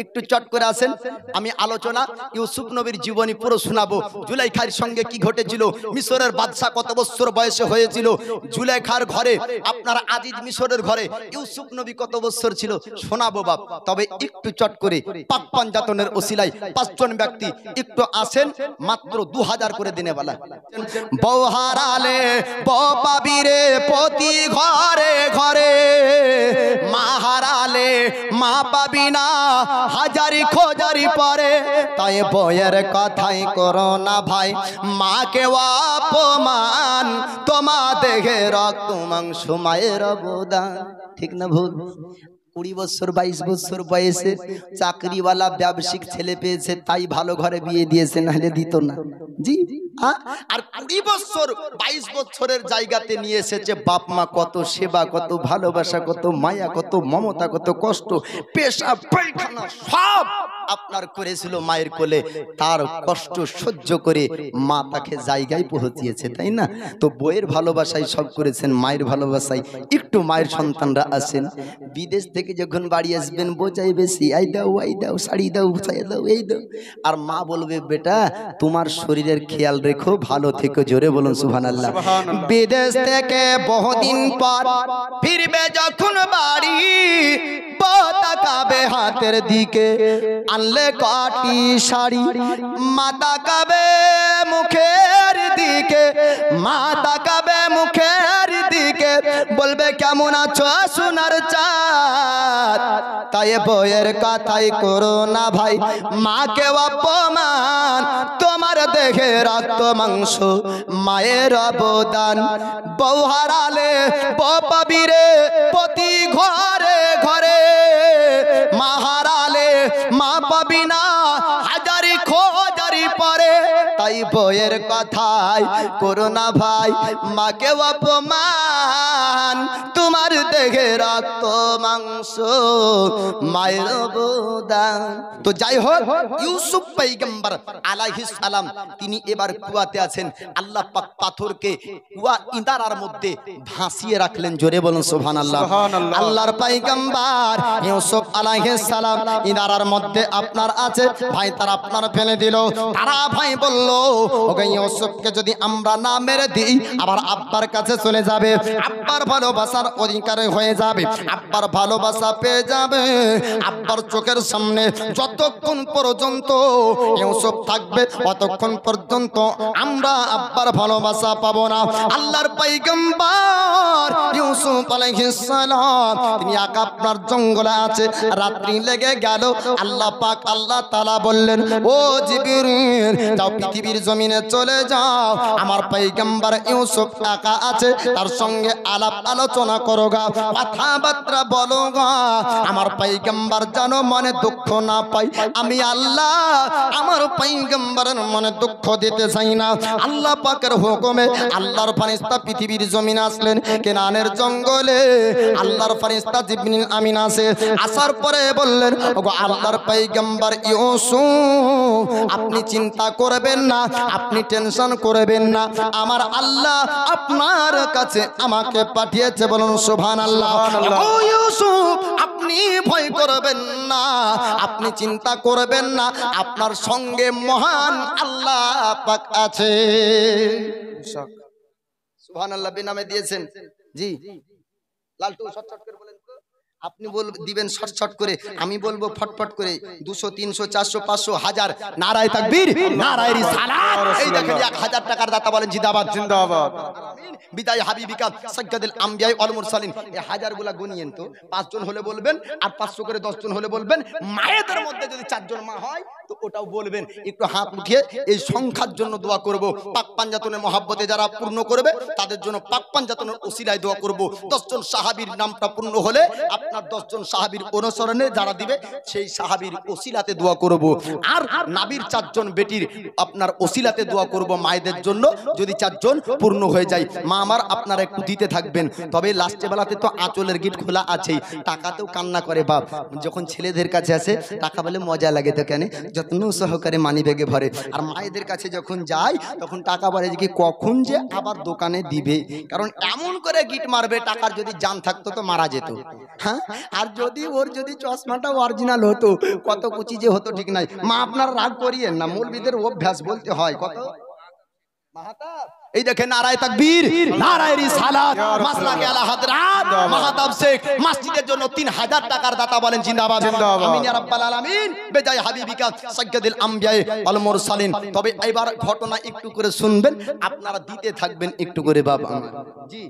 একটু চট করে আসেন, আমি আলোচনা ইউসুফ নবীর জীবনী পুরো শোনাবো। জুলাইখার সঙ্গে কি ঘটেছিল, মিশরের বাদশা কত বছর বয়সে হয়েছিল, জুলাইখার ঘরে আপনার আজিজ মিশরের ঘরে ইউসুফ নবী কত বছর ছিল, শোনাবো বাপ। তবে একটু চট করে পাক পাঞ্জাতনের ওসিলায় 5 জন ব্যক্তি একটু আসেন, মাত্র 2000 করে দিনে বলা। বউ হারালে বউ পাবি রে প্রতি ঘরে ঘরে, মা হারালে মা পাবি না হাজারি খোঁজারি পরে। তাই বইয়ের কথাই করো না ভাই মাকে অপমান, তোমা দেখে রক্ত মাংস মায়ের অবদান। ঠিক না ভুল? 20 বছর 22 বছর বয়সে চাকরিওয়ালা ব্যবসায়িক ছেলে পেয়েছে, তাই ভালো ঘরে বিয়ে দিয়েছে, নাহলে দিত না। জি, আর 20 বছর 22 বছরের জায়গাতে নিয়ে এসেছে বাপ মা, কত সেবা, কত ভালোবাসা, কত মায়া, কত মমতা, কত কষ্ট, পেশাব পায়খানা সব আপনার করেছিল মায়ের কোলে। তার কষ্ট সহ্য করে মা তাকে জায়গায় পৌঁছিয়েছে, তাই না? তো বইয়ের ভালোবাসায় সব করেছেন, মায়ের ভালোবাসায় একটু মায়ের সন্তানরা আসেন। বিদেশ থেকে যখন বাড়ি আসবেন বোঝাই বেশি, আই দাও আই দাও, শাড়ি দাও, ছায়া দাও, এই দাও। আর মা বলবে বেটা তোমার শরীরের খেয়াল রেখো, ভালো থেকো। জোরে বলুন সুবহানাল্লাহ। বিদেশ থেকে বহুদিন পর ফিরবে যখন বাড়ি, তাকাবে হাতের দিকে আনলে কটি শাড়ি, মা তাকাবে মুখের দিকে, মা তাকাবে মুখের দিকে, বলবে কেমন আছো সোনার চাঁদ। তাই বইয়ের কথাই করো না ভাই মাকে অপমান, তোমার দেখে রক্ত মাংস মায়ের অবদান। বউ হারালে বউ পাবি রে প্রতি ঘরে ঘরে, মা হারালে মা পাবি না হাজারি খোঁজারি পরে। তাই বইয়ের কথাই করো না ভাই মাকে অপমান, তোমার দেখে রক্ত মাংস মায়ের অবদান। তো যাই হোক, ইউসুফ পয়গম্বর আলাইহিস সালাম তিনি এবার কুয়াতে আছেন। আল্লাহ পাক পাথরকে কুয়া ইদারার মধ্যে ভাসিয়ে রাখলেন। জোরে বলুন সুবহানাল্লাহ। আল্লাহর পয়গম্বর ইউসুফ আলাইহিস সালাম ইদারার মধ্যে আপনার আছে ভাই, তারা আপনার ফেলে দিল। তারা ভাই বলল ওকে ইউসুফকে যদি আমরা না মেরে দিই আবার আব্বার কাছে চলে যাবে, আব্বার ভালোবাসার অধিকারী হয়ে যাবে, আব্বার ভালোবাসা পেয়ে যাবে। আব্বার চোখের সামনে যতক্ষণ পর্যন্ত ইউসুফ থাকবে ততক্ষণ পর্যন্ত আমরা আব্বার ভালোবাসা পাবো না। আল্লাহর পয়গম্বর ইউসুফ আলাইহিস সালাম তিনি একা আপনার জঙ্গলে আছে, রাত্রি লেগে গেল। আল্লাহ পাক আল্লাহ তাআলা বললেন ও জিবরিল যাও পৃথিবীর জমিনে চলে যাও, আমার পয়গম্বর ইউসুফ একা আছে, তার সঙ্গে আলাপ আলোচনা করো গা, কথাবার্তা বলো গা, আমার পয়গম্বর যেন মনে দুঃখ না পাই। আমি আল্লাহ আমার পয়গম্বরের মনে দুঃখ দিতে চাই না। আল্লাহ পাকের হুকুমে আল্লাহর ফেরেশতা পৃথিবীর জমিনে আসলেন। কেনানের জঙ্গলে আল্লাহর ফেরেশতা জিবরিল আমিন আসে, আসার পরে বললেন ওগো আল্লাহর পয়গম্বর ইউসুফ আপনি চিন্তা করবেন না, আপনি টেনশন করবেন না, আমার আল্লাহ আপনার কাছে আমাকে পাঠিয়েছে। বলুন সুবহানাল্লাহ। ও ইউসুফ আপনি ভয় করবেন না, আপনি চিন্তা করবেন না, আপনার সঙ্গে মহান আল্লাহ পাক আছে। সুবহানাল্লাহ বেনামে দিয়েছেন জি। লালটু শর্টকাট করে বলেন তো, আপনি দিবেন শর্ট করে, আমি বলবো ফটফট করে। 200 300 400 500 1000 নারায়ে তাকবীর, নারায়ে রিসালাত। এই দেখেন 1000 টাকার দাতা বলেন জিন্দাবাদ জিন্দাবাদ। আমিন। বিদায় হাবিবিকা সাজ্জাদুল আমবিয়া ওয়াল মুরসালিন। এই 1000 গুলা গুনিয়েন তো, 5 জন হলে বলবেন, আর 500 করে 10 জন হলে বলবেন। মায়েদের মধ্যে যদি 4 জন মা হয় তো ওটাও বলবেন। একটু হাত উঠিয়ে এই সংখ্যার জন্য দোয়া করব। পাক পাঞ্জাতনের মহব্বতে যারা পূর্ণ করবে তাদের জন্য পাক পাঞ্জাতনের ওসিলায় দোয়া করব। 10 জন সাহাবীর নামটা পূর্ণ হলে আপনার 10 জন সাহাবীর অনুসরণে যারা দিবে সেই সাহাবীর ওসিলাতে দোয়া করব। আর নবীর 4 জন বেটির আপনার ওসিলাতে দোয়া করব মায়েদের জন্য, যদি 4 জন পূর্ণ হয়ে যায়। মা আমার আপনারা একটু দিতে থাকবেন। তবে লাস্টে বেলাতে তো আঁচলের গিট খোলা আছেই, টাকাতেও কান্না করে বাপ। যখন ছেলেদের কাছে আসে টাকা বলে মজা লাগে তো কেন, যত্ন সহকারে মানি ব্যাগে ভরে। আর মায়েদের কাছে যখন যায় তখন টাকা বলে যে কখন যে আবার দোকানে দিবে, কারণ এমন করে গিট মারবে টাকার যদি জান থাকতো তো মারা যেত। হ্যাঁ, আর যদি ওর যদি চশমাটা অরিজিনাল হতো কত কুচি যে হতো ঠিক নাই। মা আপনার রাগ করিয়েন না, মৌলবীদের অভ্যাস বলতে হয় কত। এই দেখেন নারায়ে তাকবীর, নারায়ে রিসালাত, মাসলাকে আলা হযরত মাহতাব শেখ মসজিদের জন্য 3000 টাকার দাতা বলেন জিন্দাবাদ। আমিন ইয়া রাব্বাল আলামিন বেজায় হাবিবিকা সাইয়্যিদুল আমবিয়া ওয়াল মুরসালিন। তবে এবার ঘটনা একটু করে শুনবেন, আপনারা দিতে থাকবেন একটু করে বাবা আমার। জি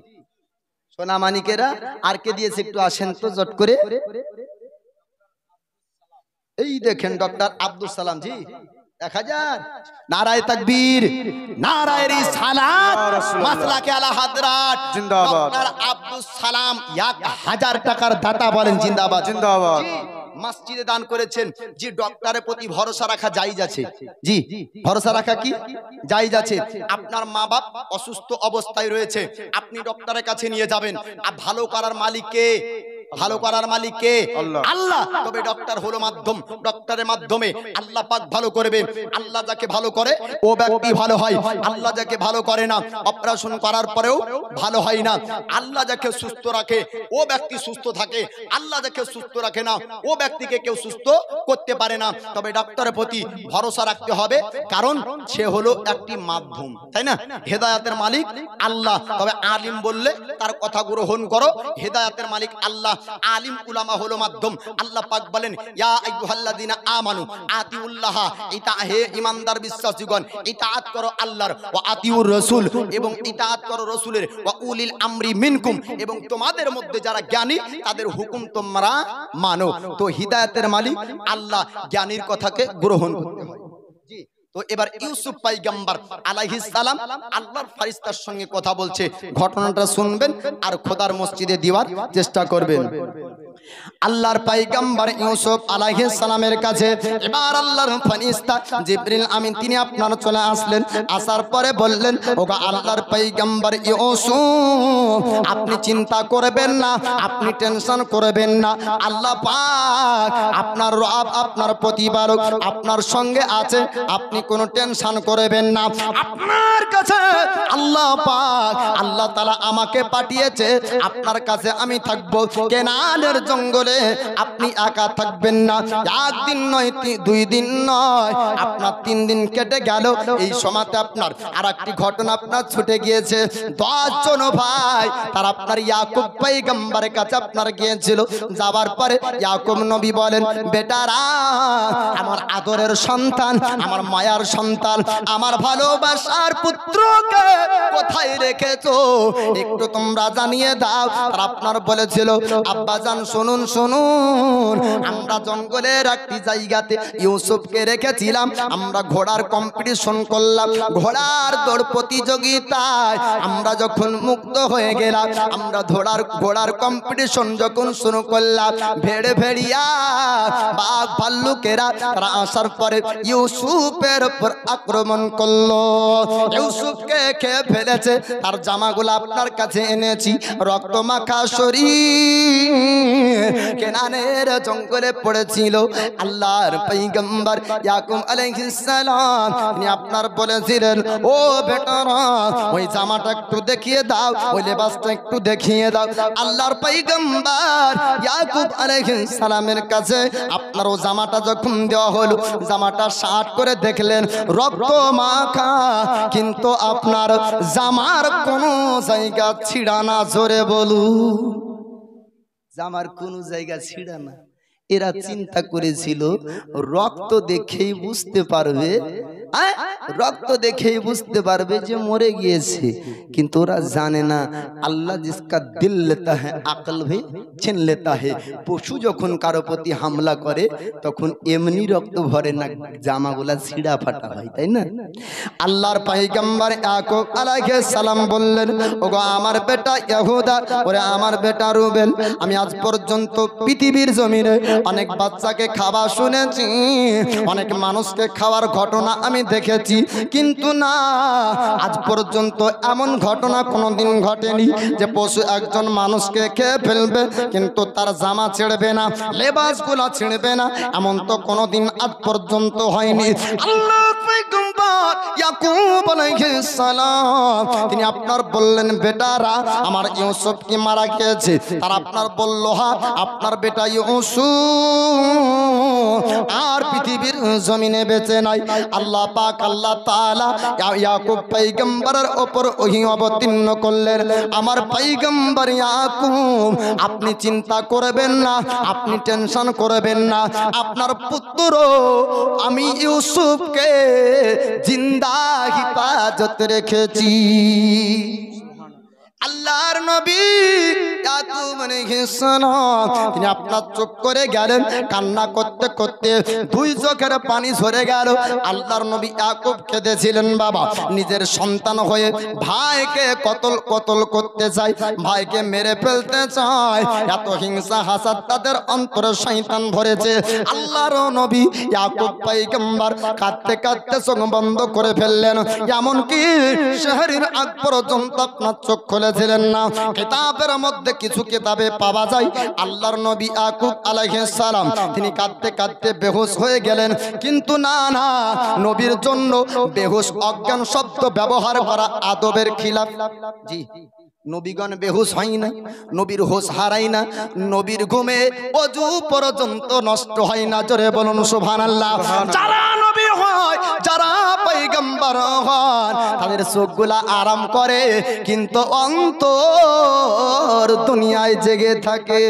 সোনা মানিকেরা আর কে দিয়েছে একটু আসেন তো জট করে। এই দেখেন ডক্টর আব্দুল সালাম জি 1000। নারায়ে তাকবীর, নারায়ে রিসালাত, মাসলাকে আলা হযরত জিন্দাবাদ। ডক্টর আব্দুল সালাম 1000 টাকার দাতা বলেন জিন্দাবাদ জিন্দাবাদ। মসজিদে দান করেছেন জি। ডক্টরের প্রতি ভরসা রাখা জায়েজ আছে জি, ভরসা রাখা কি জায়েজ আছে। আপনার মা বাপ অসুস্থ অবস্থায় রয়েছে, আপনি ডক্টরের কাছে নিয়ে যাবেন। আর ভালো করার মালিক কে? ভালো করার মালিক কে? আল্লাহ। তবে ডক্টর হলো মাধ্যম, ডক্টরের মাধ্যমে আল্লাহ পাক ভালো করবে। আল্লাহ যাকে ভালো করে ও ব্যক্তি ভালো হয়, আল্লাহ যাকে ভালো করে না অপারেশন করার পরেও ভালো হয় না। আল্লাহ যাকে সুস্থ রাখে ও ব্যক্তি সুস্থ থাকে, আল্লাহ যাকে সুস্থ রাখে না ও ব্যক্তিকে কেউ সুস্থ করতে পারে না। তবে ডক্টরের প্রতি ভরসা রাখতে হবে, কারণ সে হলো একটি মাধ্যম, তাই না? হেদায়েতের মালিক আল্লাহ। তবে আলিম বললে তার কথা গ্রহণ করো, হেদায়েতের মালিক আল্লাহ, আলিম উলামা হলো মাধ্যম। আল্লাহ পাক বলেন ইয়া আইয়ুহাল্লাযিনা আমানু আতিউল্লাহ, ইতা হে ঈমানদার বিশ্বাসীগণ ইতাআত করো আল্লাহর, ওয়া আতিউর রাসূল এবং ইতাআত করো রাসূলের, ওয়া উলিল আমরি মিনকুম এবং তোমাদের মধ্যে যারা জ্ঞানী তাদের হুকুম তোমরা মানো। তো হিদায়াতের মালিক আল্লাহ, জ্ঞানীর কথাকে গ্রহণ করতে হয়। তো এবার ইউসুফ পয়গম্বর আলাইহিস সালাম আল্লাহর ফেরেশতার সঙ্গে কথা বলছে, ঘটনাটা শুনবেন আর খোদার মসজিদে দেওয়ার চেষ্টা করবেন। আল্লাহর পয়গম্বর ইউসুফ আলাইহিস সালামের কাছে এবার আল্লাহর ফেরেশতা জিবরিল আমিন তিনি আপনার চলে আসলেন। আসার পরে বললেন ওগো আল্লাহর পয়গম্বর ইউসুফ, আপনি চিন্তা করবেন না, আপনি টেনশন করবেন না, আল্লাহ পাক আপনার রব আপনার প্রতিপালক আপনার সঙ্গে আছে, আপনি কোনো টেনশন করবেন না। আপনার কাছে আল্লাহ পাক আল্লাহ তাআলা আমাকে পাঠিয়েছে, আপনার কাছে আমি থাকবো। কেনানের জঙ্গলে আপনি একা থাকবেন না, একদিন নয় 2 দিন নয়, আপনার 3 দিন কেটে গেল। এই সময়তে আপনার আর একটি ঘটনা আপনার ছুটে গিয়েছে। 10 জন ভাই তার আপনার ইয়াকুব পয়গম্বরের কাছে আপনার গিয়েছিল। যাবার পরে ইয়াকুব নবী বলেন বেটারা, আমার আদরের সন্তান, আমার মায়ার সন্তান, আমার ভালোবাসার পুত্রকে কোথায় রেখেছো একটু তোমরা জানিয়ে দাও। আর আপনার বলেছিল আব্বাজান শুনুন শুনুন, আমরা জঙ্গলের একটি জায়গাতে ইউসুফকে রেখেছিলাম, আমরা ঘোড়ার কম্পিটিশন করলাম, ঘোড়ার দৌড় প্রতিযোগিতায় আমরা যখন মুক্ত হয়ে গেলাম, আমরা ঘোড়ার কম্পিটিশন যখন শুরু করলাম, ভেড়িয়া বাঘ ভাল্লুকেরা তারা আসার পরে ইউসুফের উপর আক্রমণ করলো, ইউসুফকে খেয়ে ফেলেছে। তার জামাগুলো আপনার কাছে এনেছি, রক্ত মাখা শরীর কেনানের জঙ্গলে পড়েছিল। আল্লাহর পয়গম্বর ইয়াকুব আলাইহিস সালাম তিনি আপনার বলেছিলেন ও বেটারা ওই জামাটা একটু দেখিয়ে দাও, ওই লেবাসটা একটু দেখিয়ে দাও। আল্লাহর পয়গম্বর ইয়াকুব আলাইহিস সালামের কাছে আপনার ও জামাটা যখন দেওয়া হলো, জামাটা শার্ট করে দেখলেন রক্ত মাখা, কিন্তু আপনার জামার কোন জায়গা ছিঁড়া না। জোরে বলু, জামার কোন জায়গা ছিঁড়া না। এরা চিন্তা করেছিল রক্ত দেখেই বুঝতে পারবে, রক্ত দেখেই বুঝতে পারবে যে মরে গিয়েছে। কিন্তু ওরা জানে না আল্লাহ জিসকা দিল লেতা হ্যাঁ আকল ভি ছিন লেতা হ্যাঁ। পশু যখন কারো প্রতি হামলা করে তখন এমনি রক্ত ভরে না, জামাগুলা ছিঁড়া ফাটা হয়, তাই না? আল্লাহর পয়গম্বর ইয়াকুব আলাইহিস সালাম বললেন ওগো আমার বেটা ইহুদা, ওরে আমার বেটা রুবেল, আমি আজ পর্যন্ত পৃথিবীর জমিনে অনেক বাচ্চাকে খাওয়া শুনেছি, অনেক মানুষকে খাওয়ার ঘটনা আমি দেখেছি, কিন্তু না, আজ পর্যন্ত এমন ঘটনা কোনোদিন ঘটেনি যে পশু একজন মানুষকে খেয়ে ফেলবে কিন্তু তার জামা ছিঁড়বে না, লেবাসগুলো ছিঁড়বে না, এমন তো কোনোদিন আজ পর্যন্ত হয়নি। আল্লাহ পয়গম্বর ইয়াকুব আলাইহিস সালাম তিনি আপনার বললেন, বেটারা আমার ইউসুফ কি মারা গিয়েছে? তার আপনার বলল, হ্যাঁ, আপনার বেটা ইউসুফ আর পৃথিবীর জমিনে বেঁচে নাই। আল্লাহ পাক আল্লাহ তাআলা ইয়াকুব পয়গম্বরের উপর ওহী অবতীর্ণ করলেন, আমার পয়গম্বর ইয়াকুব আপনি চিন্তা করবেন না, আপনি টেনশন করবেন না, আপনার পুত্র আমি ইউসুফকে জিন্দা হিফাজত রেখেছি। আল্লাহর নবী ইয়াকুব আলাইহিস সালাম তিনি আপনার চোখ করে গেলেন, কান্না করতে করতে দুই চোখের পানি ঝরে গেল। আল্লাহর নবী ইয়াকুব কেঁদেছিলেন, বাবা নিজের সন্তান হয়ে ভাইকে কতল করতে চায়, ভাইকে মেরে ফেলতে চায়, এত হিংসা হাসাদ তাদের অন্তরে শয়তান ভরেছে। আল্লাহর নবী ইয়াকুব পয়গম্বর কাঁদতে কাঁদতে চোখ বন্ধ করে ফেললেন, এমনকি শহরের আগ পর্যন্ত আপনার চোখ খুলেছিলেন না। কিতাবের মধ্যে কিছু কিতাবে পাওয়া যায় আল্লাহর নবী ইয়াকুব আলাইহিস সালাম তিনি কাঁদতে কাঁদতে বেহুশ হয়ে গেলেন, কিন্তু না না, নবীর জন্য বেহুশ অজ্ঞান শব্দ ব্যবহার করা আদবের খিলাফ। জি, নবীগণ বেহুশ হয় না, নবীর হোশ হারায় না, নবীর ঘুমে অজু পর্যন্ত নষ্ট হয় না। জোরে বলুন সুবহানাল্লাহ। যারা নবী হয়, যারা পয়গম্বর হয়, তাদের চোখগুলা আরাম করে কিন্তু অন্তর দুনিয়ায় জেগে থাকে।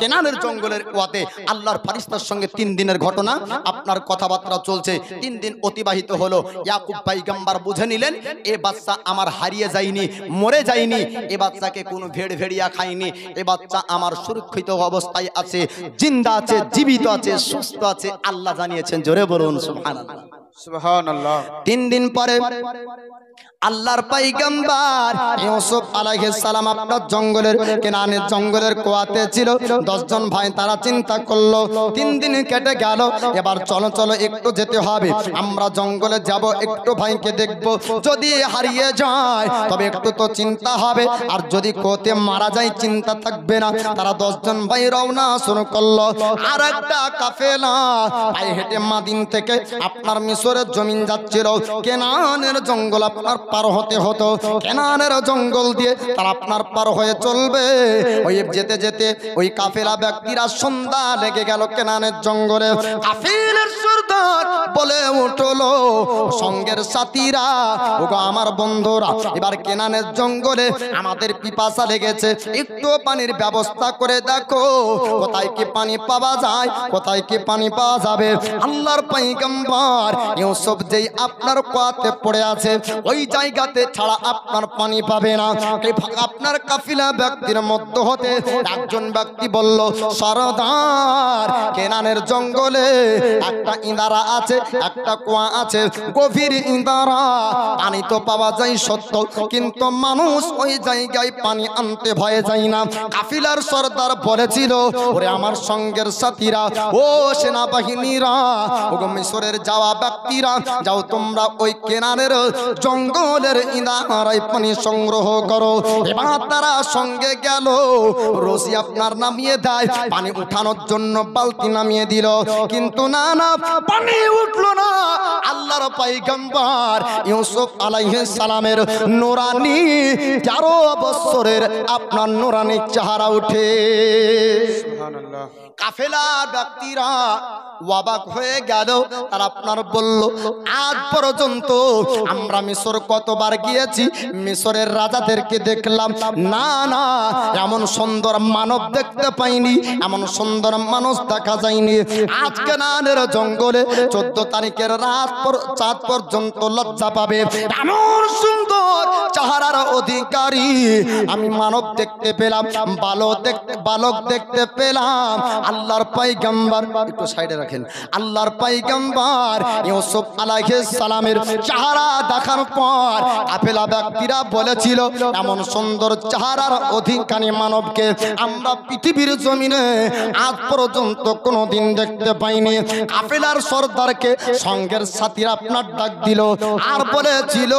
কেনানের জঙ্গলের ওয়াতে আল্লাহর ফেরেশতার সঙ্গে 3 দিনের ঘটনা, আপনার কথাবার্তা চলছে। 3 দিন অতিবাহিত হলো। ইয়াকুব পয়গম্বর বুঝে নিলেন এ বাচ্চা আমার হারিয়ে যায়নি, মরে যায়নি, এ বাচ্চাকে কোনো ভেড়িয়া খায়নি, এ বাচ্চা আমার সুরক্ষিত অবস্থায় আছে, জিন্দা আছে, জীবিত আছে, সুস্থ আছে। আল্লাহ জানিয়েছেন। জোরে বলুন সুবহানাল্লাহ। সুবহানাল্লাহ। 3 দিন পরে আল্লাহর পয়গম্বর ইউসুফ আলাইহিস সালাম আপনার জঙ্গলের কেনানের জঙ্গলের কুয়াতে ছিল। 10 জন ভাই তারা চিন্তা করলো 3 দিন কেটে গেল, এবার চলো চলো একটু যেতে হবে, আমরা জঙ্গলে যাব, একটু ভাইকে দেখব, যদি হারিয়ে যায় তবে একটু তো চিন্তা হবে, আর যদি কোতে মারা যায় চিন্তা থাকবে না। তারা 10 জন ভাই রওনা শুরু করলো। আর একটা কাফেলা পায়ে হেঁটে মাদিন থেকে আপনার মিশরের জমিন যাচ্ছিল। কেনানের জঙ্গল আপনার পার হতে হতো, কেনানের জঙ্গল দিয়ে তারা আপনার পার হয়ে চলবে। ওই যেতে যেতে ওই কাফেলা ব্যক্তিরা সন্ধ্যা লেগে গেল কেনানের জঙ্গলে। কাফেলের সরদার বলে উঠলো সঙ্গের সাথীরা, ওগো আমার বন্ধুরা, এবার কেনানের জঙ্গলে আমাদের পিপাসা লেগেছে, একটু পানির ব্যবস্থা করে দেখো, কোথায় কি পানি পাওয়া যায়, কোথায় কি পানি পাওয়া যাবে। আল্লাহর পয়গম্বর ইউসুফ যেই আপনার কুয়াতে পড়ে আছে, ওই জায়গাতে ছাড়া আপনার পানি পাবে না। আপনার কাফিলা ব্যক্তির মধ্যে হতে একজন ব্যক্তি বলল, সরদার কেনানের জঙ্গলে একটা ইঁদারা আছে, একটা কুয়া আছে, গভীর ইঁদারা, পানি তো পাওয়া যায় সত্য, কিন্তু মানুষ ওই জায়গায় পানি আনতে ভয়ে যায় না। কাফিলার সরদার বলেছিল, ওরে আমার সঙ্গের সাথীরা, ও সেনাবাহিনীরা, ও মিশরের যাওয়া ব্যক্তিরা, যাও তোমরা ওই কেনানের জঙ্গলের ইঁদারায় পানি সংগ্রহ করো। এবার তারা সঙ্গে গেল, রশি আপনার নামিয়ে দেয়, পানি উঠানোর জন্য বালতি নামিয়ে দিল, কিন্তু না না, পানি উঠলো না। আল্লাহর পয়গম্বর ইউসুফ আলাইহিস সালামের নূরানি 11 বছরের আপনার নূরানি চেহারা উঠে। সুবহানাল্লাহ। কাফেলা ব্যক্তিরা অবাক হয়ে গেল। তারা আপনার বলল, আজ পর্যন্ত আমরা মিশর কতবার গিয়েছি, মিশরের রাজাদেরকে দেখলাম, না না, এমন সুন্দর মানব দেখতে পাইনি, এমন সুন্দর মানুষ দেখা যায়নি। আজকে নানের জঙ্গলে 14 তারিখের রাত চাঁদ পর্যন্ত লজ্জা পাবে, এমন সুন্দর চেহারার অধিকারী আমি মানব দেখতে পেলাম, বালক দেখতে পেয়ে পেলাম আল্লাহর পয়গম্বর, একটু সাইডে রাখেন, আল্লাহর পয়গম্বর ইউসুফ আলাইহিস সালামের চেহারা দেখার পর কাফেলা ব্যক্তিরা বলেছিল এমন সুন্দর চেহারার অধিকারী মানবকে আমরা পৃথিবীর জমিনে আজ পর্যন্ত কোনোদিন দেখতে পাইনি। কাফেলার সর্দারকে সঙ্গের সাথীরা আপনার ডাক দিল আর বলেছিল,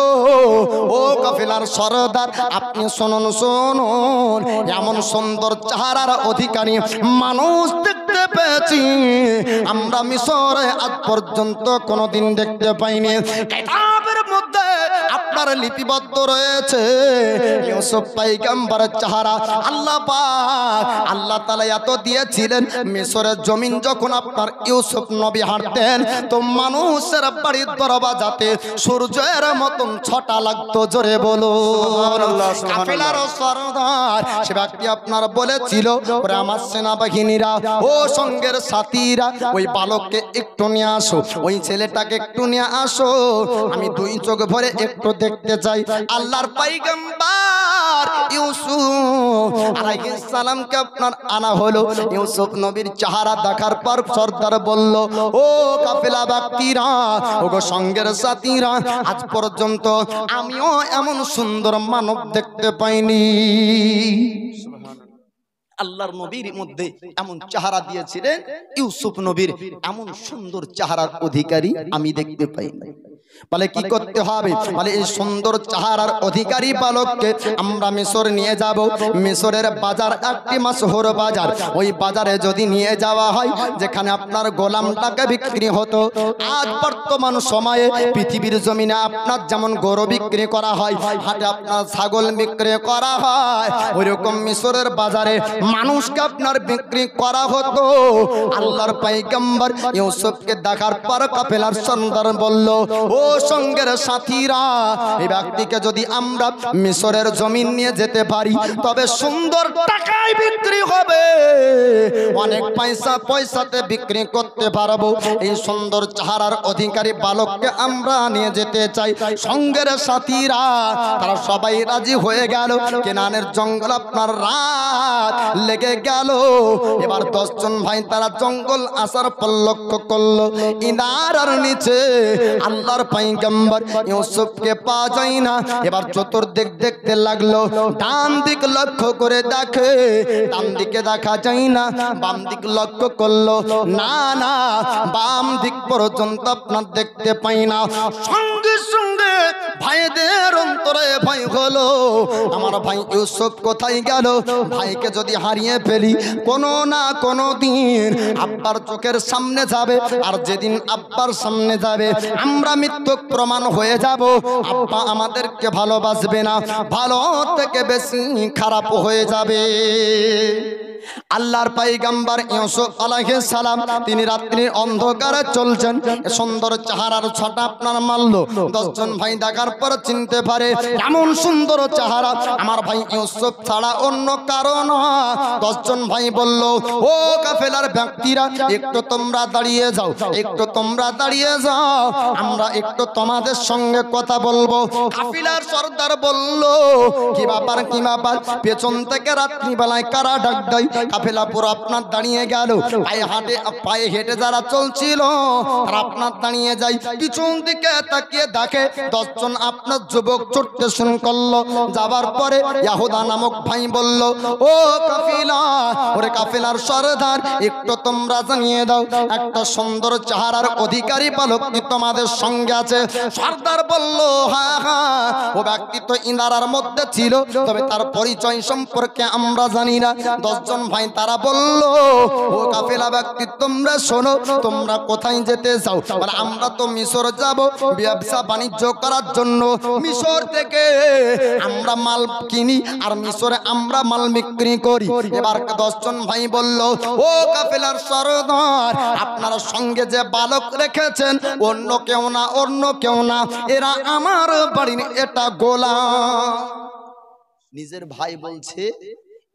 ও কাফেলার সর্দার আপনি শুনুন শুনুন, এমন সুন্দর চেহারার অধিকারী মানুষ দেখতে পেয়েছি আমরা মিশরে আজ পর্যন্ত কোনোদিন দেখতে পাইনি। কিতাবের মধ্যে আপনার লিপিবদ্ধ রয়েছে ইউসুফ পয়গম্বরের চেহারা আল্লাহ পাক আল্লাহ তাআলা এত দিয়েছিলেন, মিশরের জমিন যখন আপনার ইউসুফ নবী হাঁটতেন তো মানুষের বাড়ির দরওয়াজাতে সূর্যের মতন ছটা লাগতো। জোরে বলো কাফেলার সরদার সে ব্যক্তি আপনার বলেছিল, ওরে আমার সেনাবাহিনীরা ও সঙ্গের সাথীরা ওই বালককে একটু নিয়ে আসো, ওই ছেলেটাকে একটু নিয়ে আসো, আমি দুই চোখ ভরে একটু দেখতে চাই। আল্লাহর পয়গম্বর ইউসুফ আলাইহিস সালামকে আপনার আনা হলো। ইউসুফ নবীর চেহারা দেখার পর সর্দার বলল, ও কাফেলা ব্যক্তিরা ও গো সঙ্গের সাথীরা আজ পর্যন্ত আমিও এমন সুন্দর মানব দেখতে পাইনি। আল্লাহর নবীর মধ্যে এমন চেহারা দিয়েছিলেন ইউসুফ নবীর এমন সুন্দর চেহারার অধিকারী আমি দেখতে পাইনি। বলে কি করতে হবে? বলে এই সুন্দর চেহারার অধিকারী বালককে আমরা মিশর নিয়ে যাব। মিশরের বাজার একটি মাশহুর বাজার, ওই বাজারে যদি নিয়ে যাওয়া হয় যেখানে আপনার গোলামটাকে বিক্রি হতো, আজ বর্তমান সময়ে পৃথিবীর জমিনে আপনার যেমন গরু বিক্রি করা হয়, হাটে আপনার ছাগল বিক্রি করা হয়, ওইরকম মিশরের বাজারে মানুষকে আপনার বিক্রি করা হতো। আল্লাহর পয়গম্বর ইউসুফকে দেখার পর কাফেলার সর্দার বলল, ও সঙ্গের সাথীরা এই ব্যক্তিকে যদি আমরা মিশরের জমিন নিয়ে যেতে পারি তবে সুন্দর টাকায় বিক্রি হবে, অনেক পয়সাতে বিক্রি করতে পারবো। এই সুন্দর চেহারার অধিকারী বালককে আমরা নিয়ে যেতে চাই। সঙ্গের সাথীরা তারা সবাই রাজি হয়ে গেল। কেনানের জঙ্গল আপনার রাত লেগে গেল। এবার 10 জন ভাই তারা জঙ্গল আসার পর লক্ষ্য করলো ইনারার নিচে আল্লাহর পয়গম্বর ইউসুফকে পাওয়া যায় না। এবার চতুর্দিক দেখতে লাগলো, ডান দিক লক্ষ্য করে দেখে, ডান দিকে দেখা যায় না। বাম দিক লক্ষ্য করলো, না না বাম দিক পর্যন্ত আপনার দেখতে পাই না। সঙ্গে সঙ্গে ভাইদের অন্তরে ভয় হলো, আমার ভাই ইউসুফ কোথায় গেল? ভাইকে যদি হারিয়ে ফেলি কোনো না কোনো দিন আব্বার চোখের সামনে যাবে, আর যেদিন আব্বার সামনে যাবে আমরা মৃত্যু প্রমাণ হয়ে যাব। আব্বা আমাদেরকে ভালোবাসবে না, ভালো থেকে বেশি খারাপ হয়ে যাবে। আল্লাহর পয়গম্বর ইউসুফ আলাইহিস সালাম তিনি রাত্রির অন্ধকারে চলছেন, সুন্দর চেহারার ছটা আপনার মারল। 10 জন ভাই দেখার পর চিনতে পারে এমন সুন্দর চেহারা আমার ভাই ইউসুফ ছাড়া অন্য কারণ। 10 জন ভাই বলল, ও কাফেলার ব্যক্তিরা একটু তোমরা দাঁড়িয়ে যাও, একটু তোমরা দাঁড়িয়ে যাও, আমরা একটু তোমাদের সঙ্গে কথা বলবো। কাফেলার সর্দার বলল, কি ব্যাপার কি ব্যাপার? পেছন থেকে রাত্রিবেলায় কারা ডাক দেয়? কাফেলা পুরো আপনার দাঁড়িয়ে গেল। পায়ে হেঁটে যারা চলছিল আর আপনার দাঁড়িয়ে যায়। পিছন দিকে তাকিয়ে দেখে 10 জন আপনার যুবক ছুটতে শুরু করলো। যাবার পরে ইয়াহুদা নামক ভাই বলল, ও কাফেলা, ওরে কাফেলার সরদার একটু তোমরা জানিয়ে দাও একটা সুন্দর চেহারার অধিকারী বালক কি তোমাদের সঙ্গে আছে? সর্দার বলল, হ্যাঁ হ্যাঁ, ও ব্যক্তি তো ইনারার মধ্যে ছিল, তবে তার পরিচয় সম্পর্কে আমরা জানি না। 10 জন ভাই তারা বলল, ও কাফেলা ব্যক্তি তোমরা শোনো, তোমরা কোথায় যেতে চাও? বলে আমরা তো মিশর যাব ব্যবসা বাণিজ্য করার জন্য। মিশর থেকে আমরা মাল কিনি আর মিশরে আমরা মাল বিক্রি করি। এবার 10 জন ভাই বলল, ও কাফেলার সরদার আপনার সঙ্গে যে বালক রেখেছেন অন্য কেউ না, অন্য কেউ না, এরা আমার বাড়ির এটা গোলাম। নিজের ভাই বলছে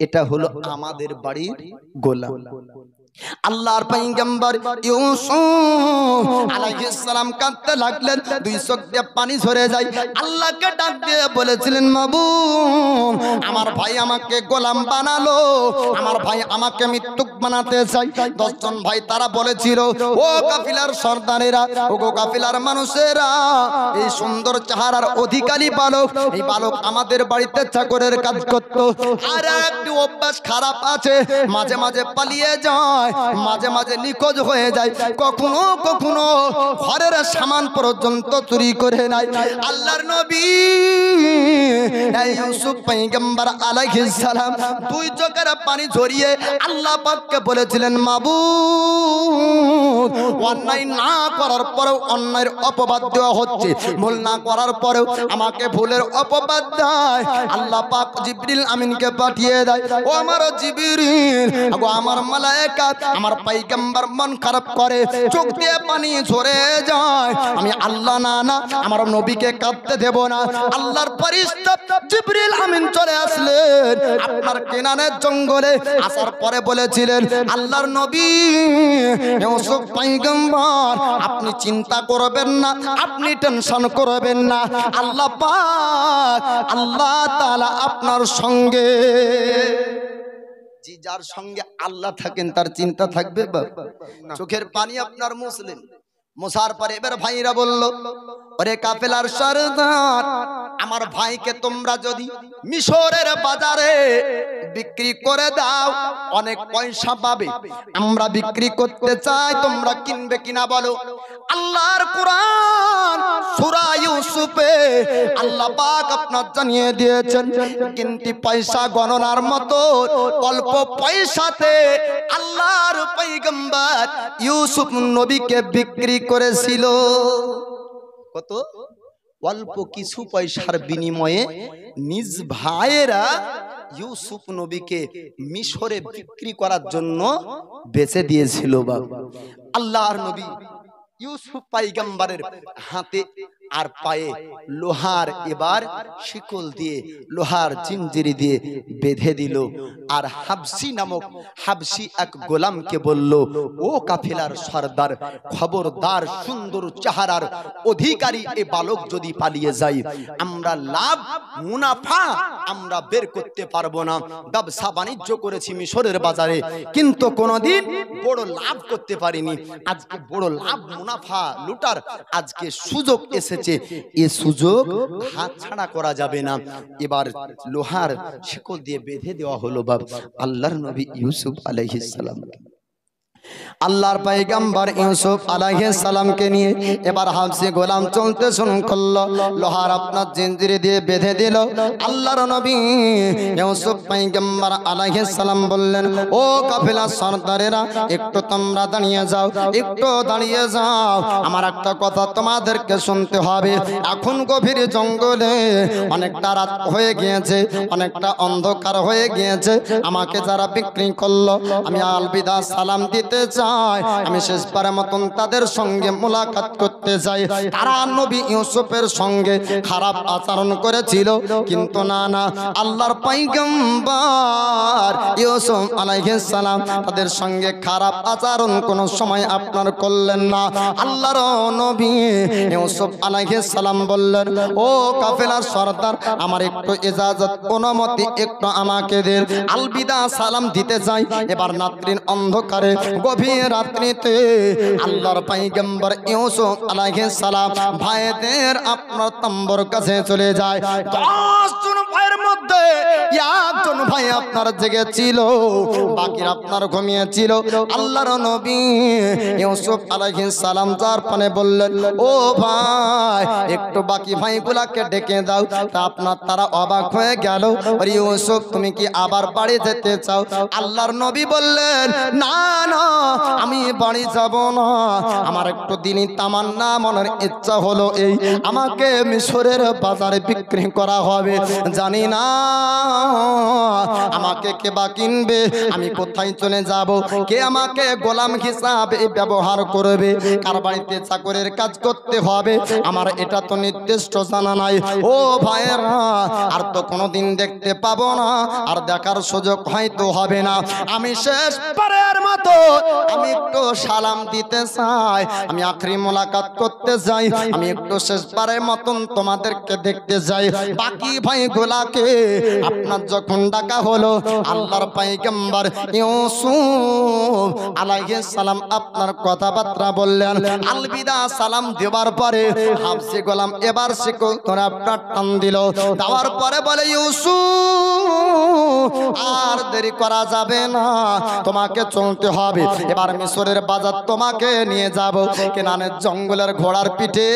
এটা হলো আমাদের বাড়ির গোলাম। আল্লাহর পয়গম্বর ইউসুফ আলাইহিস সালাম কাঁদতে লাগলেন, দুই চোখ দিয়ে পানি ঝরে যায়। আল্লাহকে ডাক দিয়ে বলেছিলেন, মাবুদ আমার ভাই আমাকে গোলাম বানালো, আমার ভাই আমাকে মৃত্যুক বানাতে চাই। 10 জন ভাই তারা বলেছিল, ও কাফিলার সর্দারেরা, ও গো কাফিলার মানুষেরা, এই সুন্দর চেহারার অধিকারী বালক, এই বালক আমাদের বাড়িতে চাকরের কাজ করত। আর একটি অভ্যাস খারাপ আছে, মাঝে মাঝে পালিয়ে যায়, মাঝে মাঝে নিখোঁজ হয়ে যায়, কখনো কখনো ঘরের সামান পর্যন্ত চুরি করে নেয়। আল্লাহর নবী ইউসুফ পয়গম্বর আলাইহিস সালাম দুই চোখের পানি ঝরিয়ে আল্লাহ পাককে বলেছিলেন, মাবুদ অন্যায় না করার পরেও অন্যায়ের অপবাদ দেওয়া হচ্ছে, ভুল না করার পরেও আমাকে ভুলের অপবাদ দেয়। আল্লাহ পাক জিবরিল আমিনকে পাঠিয়ে দেয়, ও আমার জিবরিল, আগো আমার মালায়েকা আমার পয়গম্বর মন খারাপ করে, চোখ দিয়ে পানি ঝরে যায়, আমি আল্লাহ না আমার নবীকে কাঁদতে দেব না। আল্লাহর ফেরেশতা জিবরিল আমিন চলে আসলেন আপনার কেনানের জঙ্গলে, আসার পরে বলেছিলেন, আল্লাহর নবী ইউসুফ পয়গম্বর আপনি চিন্তা করবেন না, আপনি টেনশন করবেন না, আল্লাহ পাক আল্লাহ তাআলা আপনার সঙ্গে। যার সঙ্গে আল্লাহ থাকেন তার চিন্তা থাকবে? চোখের পানি আপনার মুসলিম মোসার পরে এবার ভাইরা বলল, ওরে কাফেলার সরদার, আমার ভাইকে তোমরা যদি মিশরের বাজারে বিক্রি করে দাও অনেক পয়সা পাবে, আমরা বিক্রি করতে চাই, তোমরা কিনবে কিনা বলো। আল্লাহর কোরআন সূরা ইউসুফে আল্লাহ পাক আপনার জানিয়ে দিয়েছেন, কিন্তু পয়সা গণনার মতো অল্প পয়সাতে আল্লাহর পয়গম্বর ইউসুফ নবীকে বিক্রি করেছিল। কত? অল্প কিছু পয়সার বিনিময়ে নিজ ভাইয়েরা ইউসুফ নবীকে মিশরে বিক্রি করার জন্য বেচে দিয়েছিল। বাবা, আল্লাহর নবী ইউসুফ পয়গম্বরের হাতে আর পায়ে লোহার এবার শিকল দিয়ে, লোহার জিঞ্জিরি দিয়ে বেঁধে দিল। আর হাবসি নামক হাবসি এক গোলামকে বলল, ও কাফেলার সরদার, খবরদার, সুন্দর চেহারার অধিকারী এ বালক যদি পালিয়ে যায়, আমরা লাভ মুনাফা আমরা বের করতে পারবো না। ব্যবসা বাণিজ্য করেছি মিশরের বাজারে, কিন্তু কোনোদিন বড় লাভ করতে পারিনি। আজকে বড় লাভ মুনাফা লুটার আজকে সুযোগ এসেছে, এ সুযোগ হাতছাড়া করা যাবে না। এবার লোহার শিকল দিয়ে বেঁধে দেওয়া হলো বাবা আল্লাহর নবী ইউসুফ আলাইহিস সালাম। আল্লাহর পয়গম্বর ইউসুফ আলাইহিস সালামকে নিয়ে এবার হাবশী গোলাম চলতে শুরু করলো, লোহার আপনার জিঞ্জিরি দিয়ে বেঁধে দিল। আল্লাহর নবী ইউসুফ পয়গম্বর আলাইহিস সালাম বললেন, ও কাফেলার সরদারেরা, একটু তোমরা দাঁড়িয়ে যাও, একটু দাঁড়িয়ে যাও, আমার একটা কথা তোমাদেরকে শুনতে হবে। এখন গভীর জঙ্গলে অনেকটা রাত হয়ে গিয়েছে, অনেকটা অন্ধকার হয়ে গিয়েছে, আমাকে যারা বিক্রি করলো আমি আলবিদা সালাম দিতে চাই, আমি শেষবারের মতন তাদের সঙ্গে মুলাকাত করতে চাই। তারা নবী ইউসুফের সঙ্গে খারাপ আচরণ করেছিল, কিন্তু না, আল্লাহর পয়গম্বর ইউসুফ আলাইহিস সালাম তাদের সঙ্গে খারাপ আচরণ কোন সময় আপনার করলেন না। আল্লাহর নবী ইউসুফ আলাইহিস সালাম বললেন, ও কাফেলার সরদার, আমার একটু ইজাজত, অনুমতি একটু আমাকে দেন, আলবিদা সালাম দিতে চাই। এবার রাত্রির অন্ধকারে, গভীর রাত্রিতে আল্লাহর পয়গম্বর ইউসুফ আলাইহিস সালাম ভাইদের আপনার তম্বর কাছে চলে যায়। 10 জন ভাইয়ের মধ্যে একজন ভাই আপনার জেগেছিল, বাকিরা আপনার ঘুমিয়েছিল। আল্লাহর নবী ইউসুফ আলাইহিস সালাম যার পানে বললেন, ও ভাই, একটু বাকি ভাইগুলাকে ডেকে দাও। তা আপনার তারা অবাক হয়ে গেল, আরে ইউসুফ, তুমি কি আবার বাড়ি যেতে চাও? আল্লাহর নবী বললেন, না না, আমি বাড়ি যাব না, আমার একটু দিনই তামান্না, মনের ইচ্ছা হলো এই, আমাকে মিশরের বাজারে বিক্রি করা হবে। জানি না আমাকে কে বা কিনবে, আমি কোথায় চলে যাব, কে আমাকে গোলাম হিসাবে ব্যবহার করবে, কার বাড়িতে চাকরের কাজ করতে হবে, আমার এটা তো নির্দিষ্ট জানা নাই। ও ভাইয়েরা, আর তো কোনোদিন দেখতে পাবো না, আর দেখার সুযোগ হয়তো হবে না। আমি শেষবারের মতো আমি একটু সালাম দিতে চাই, আমি আখরি মোলাকাত করতে যাই, আমি একটু শেষবারের মতন তোমাদেরকে দেখতে যাই। বাকি ভাইগুলাকে আপনার যখন ডাকা হলো, আল্লাহর পয়গম্বর ইউসুফ আলাইহিস সালাম আপনার কথাবার্তা বললেন। আলবিদা সালাম দেওয়ার পরে হাফসি গোলাম এবার শিকল ধরে আপনার টান দিল, দেওয়ার পরে বলে ইউসুফ আর দেরি করা যাবে না, তোমাকে চলতে হবে। এবার মিশরের বাজার তোমাকে নিয়ে যাব। কেনানের জঙ্গলের ঘোড়ার পিঠে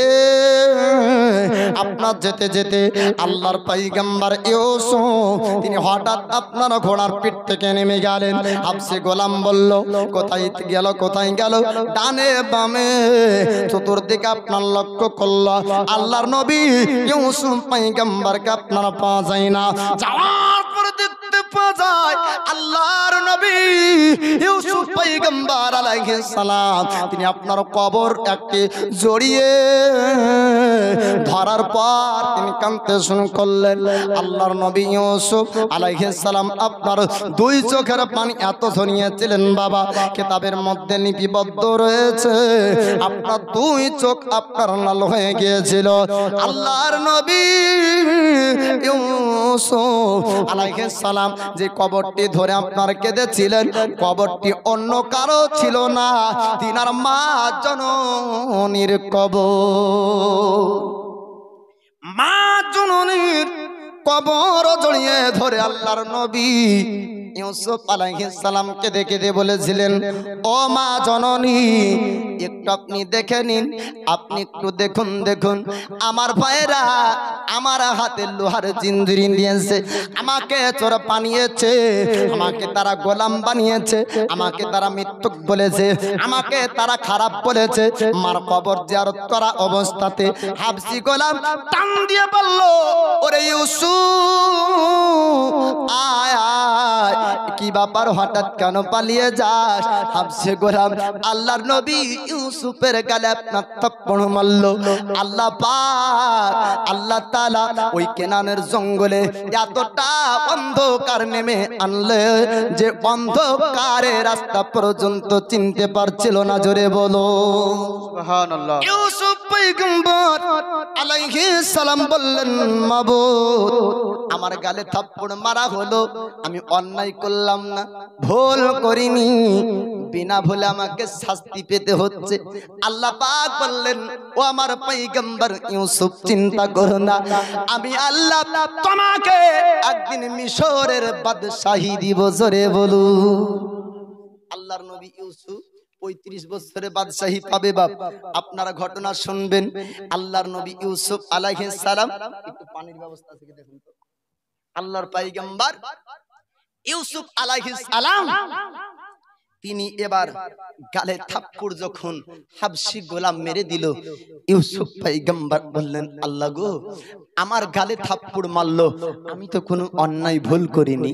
আপনার যেতে যেতে আল্লাহর পয়গম্বর ইউসুফ তিনি হঠাৎ আপনার ঘোড়ার পিঠ থেকে নেমে গেলেন। হাফসি গোলাম বলল, কোথায় গেল কোথায় গেল? ডানে বামে চতুর্দিকে আপনার লক্ষ্য করল, আল্লাহর নবী ইউসুফ পয়গম্বরকে আপনার পাওয়া যায় না। যাওয়ার পরে দেখতে পাওয়া যায় আল্লাহর নবী ইউসুফ পয়গম্বর আলাইহিস সালাম তিনি আপনার কবর একটি জড়িয়ে ধরার পর তিনি কাঁদতে শুরু করলেন। আল্লাহর নবী ইউসুফ আলাইহিস সালাম আপনার দুই চোখের পানি এত ঝরিয়েছিলেন বাবা, কিতাবের মধ্যে লিপিবদ্ধ রয়েছে আপনার দুই চোখ আপনার লাল হয়ে গিয়েছিল। আল্লাহর নবী ইউসুফ আলাইহিস সালাম যে কবরটি ধরে আপনার কেঁদেছিলেন, কবরটি অন্য কারো ছিল না, তিনার মা জননীর কবর। মা জননীর কবর জড়িয়ে ধরে আল্লাহর নবী ইউসুফ আলাইহিস সালামকে দেখে বলেছিলেন, ও মা জননী একটু আপনি দেখে নিন, আপনি একটু দেখুন দেখুন আমার ভাইরা আমার হাতে লোহার জিঞ্জিরি দিয়েছে, আমাকে চোর বানিয়েছে, আমাকে তারা গোলাম বানিয়েছে, আমাকে তারা মিথ্যুক বলেছে, আমাকে তারা খারাপ বলেছে। মার কবর জিয়ারত করা অবস্থাতে হাফসি গোলাম টান দিয়ে বলল, ওরে ইউসুফ আয় আয়, কি ব্যাপার হঠাৎ কেন পালিয়ে যাস? হাফসি গোলাম আল্লাহর নবী ইউসুফের গালে আপনার থাপ্পড় মারলো। আল্লাহ পাক আল্লাহ তাআলা ওই কেনানের জঙ্গলে এতটা অন্ধকার নেমে আনলে যে অন্ধকারে রাস্তা পর্যন্ত চিনতে পারছিল না। জোরে বলো সুবহানাল্লাহ। ইউসুফ পয়গম্বর আলাইহিস সালাম বললেন, মাবুদ আমার গালে থাপ্পড় মারা হলো, আমি অন্যায় করলাম না, ভুল করিনি, বিনা ভুলে আমাকে শাস্তি পেতে হচ্ছে। আল্লাহ পাক বললেন, ও আমার পয়গম্বর ইউসুফ চিন্তা করো না, আমি আল্লাহ তোমাকে একদিন মিশরের বাদশাহী দিব। জোরে বলু আল্লাহর নবী ইউসুফ 35 বছরে বাদশাহী পাবে বাপ। আপনারা ঘটনা শুনবেন। আল্লাহর নবী ইউসুফ আলাইহিস সালাম, একটু পানির ব্যবস্থা থেকে দেখুন তো। আল্লাহর পয়গম্বর ইউসুফ আলাইহিস সালাম তিনি এবার গালে থাপ্পড় যখন হাবশি গোলাম মেরে দিল, ইউসুফ পয়গম্বর বললেন, আল্লাহ গো আমার গালে থাপ্পড় মারলো, আমি তো কোনো অন্যায় ভুল করিনি।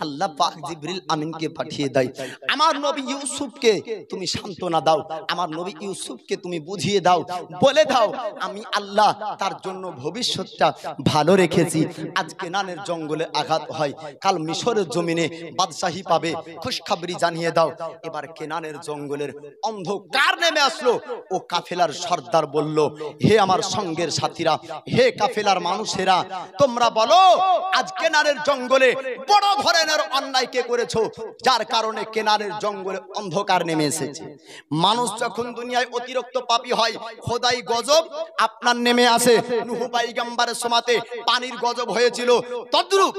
আল্লাহ পাক জিবরিল আমিনকে পাঠিয়ে দেয়, আমার নবী ইউসুফকে তুমি সান্ত্বনা দাও, আমার নবী ইউসুফকে তুমি বুঝিয়ে দাও, বলে দাও আমি আল্লাহ তার জন্য ভবিষ্যৎটা ভালো রেখেছি। আজ কেনানের জঙ্গলে আঘাত হয়, কাল মিশরের জমিনে বাদশাহী পাবে, খুশখবরি জানিয়ে দাও। এবার কেনানের জঙ্গলের অন্ধকার নেমে আসলো। ও কাফেলার সর্দার বলল, হে আমার সঙ্গের সাথীরা, হে কাফেলার মানুষেরা, তোমরা বলো আজ কেনানের জঙ্গলে বড় ধরনের অন্যায় কে করেছো, যার কারণে কেনানের জঙ্গলে অন্ধকার নেমে এসেছে। মানুষ যখন দুনিয়ায় অতিরিক্ত পাপী হয়, খোদাই গজব আপনার নেমে আসে। নূহ পয়গম্বরের সময়তে পানির গজব হয়েছিল, তদ্রূপ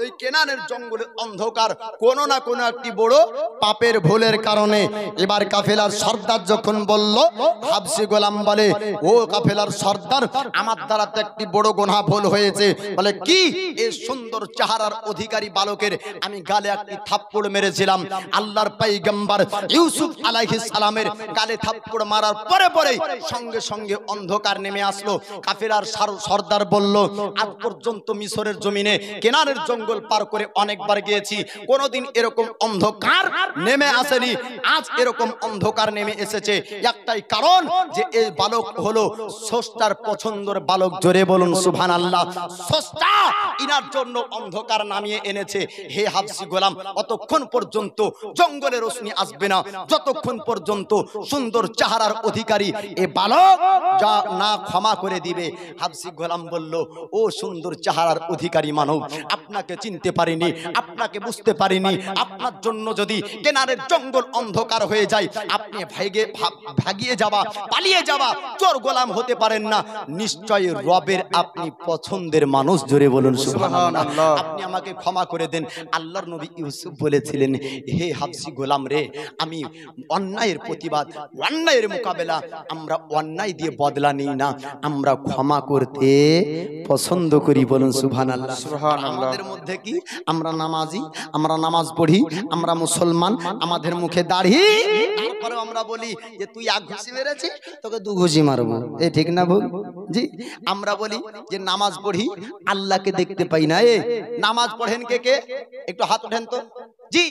এই কেনানের জঙ্গলে অন্ধকার কোনো না কোনো একটি বড় পাপের ভুলের কারণে। এবার কাফেলার সর্দার যখন বলল, হাবশি গোলাম বলে, ও কাফেলার সর্দার আমার দ্বারা তো একটি বড় গুনাহ ভুল হয়েছে। বলে কি? এই সুন্দর চেহারার অধিকারী বালকের আমি গালে একটি থাপ্পড় মেরেছিলাম। আল্লাহর পয়গম্বর ইউসুফ আলাইহিস সালামের গালে থাপ্পড় মারার পরে পরে সঙ্গে সঙ্গে অন্ধকার নেমে আসলো। কাফেলার সর্দার বলল, আজ পর্যন্ত মিশরের জমিনে কেনানের জঙ্গল পার করে অনেকবার গিয়েছি, কোনোদিন এরকম অন্ধকার নেমে আসেনি, আজ এরকম অন্ধকার নেমে এসেছে একটাই কারণ যে এই বালক হলো স্রষ্টার পছন্দের বালক। জোরে বলুন সুবহানাল্লাহ। স্রষ্টা ইনার জন্য অন্ধকার নামিয়ে এনেছে। হে হাবশী গোলাম, অতক্ষণ পর্যন্ত জঙ্গলে রোশনি আসবে না যতক্ষণ পর্যন্ত সুন্দর চেহারার অধিকারী এ বালক যা না ক্ষমা করে দিবে। হাবশী গোলাম বলল, ও সুন্দর চেহারার অধিকারী মানব, আপনাকে চিনতে পারিনি, আপনাকে বুঝতে পারিনি। আপনার জন্য যদি কেনারের জঙ্গল অন্ধকার হয়ে যায়, আপনি ভাগিয়ে যাওয়া, পালিয়ে যাওয়া চোর গোলাম হতে পারেন না। নিশ্চয়ই রবের আপনি পছন্দের মানুষ। জোরে বলুন সুবহানাল্লাহ। আপনি আমাকে ক্ষমা করে দেন। আল্লাহর নবী ইউসুফ বলেছিলেন, হে হাবশী গোলাম রে, আমি অন্যায়ের প্রতিবাদ, অন্যায়ের মোকাবেলা, আমরা অন্যায় দিয়ে বদলা নিই না, আমরা ক্ষমা করতে পছন্দ করি। বলুন সুবহানাল্লাহ। আমাদের মধ্যে কি আমরা নামাজি, আমরা নামাজ পড়ি, আমরা মুসলমান, আমাদের মুখে দাড়ি, তারপরে আমরা বলি যে তুই এক ঘুষি মেরেছিস, তোকে দু ঘুষি মারবো। এ ঠিক না ভুল? জি, আমরা বলি যে নামাজ পড়ি, আল্লাহকে দেখতে পাই না। এ নামাজ পড়েন কে কে? একটু হাত ওঠেন তো। জি,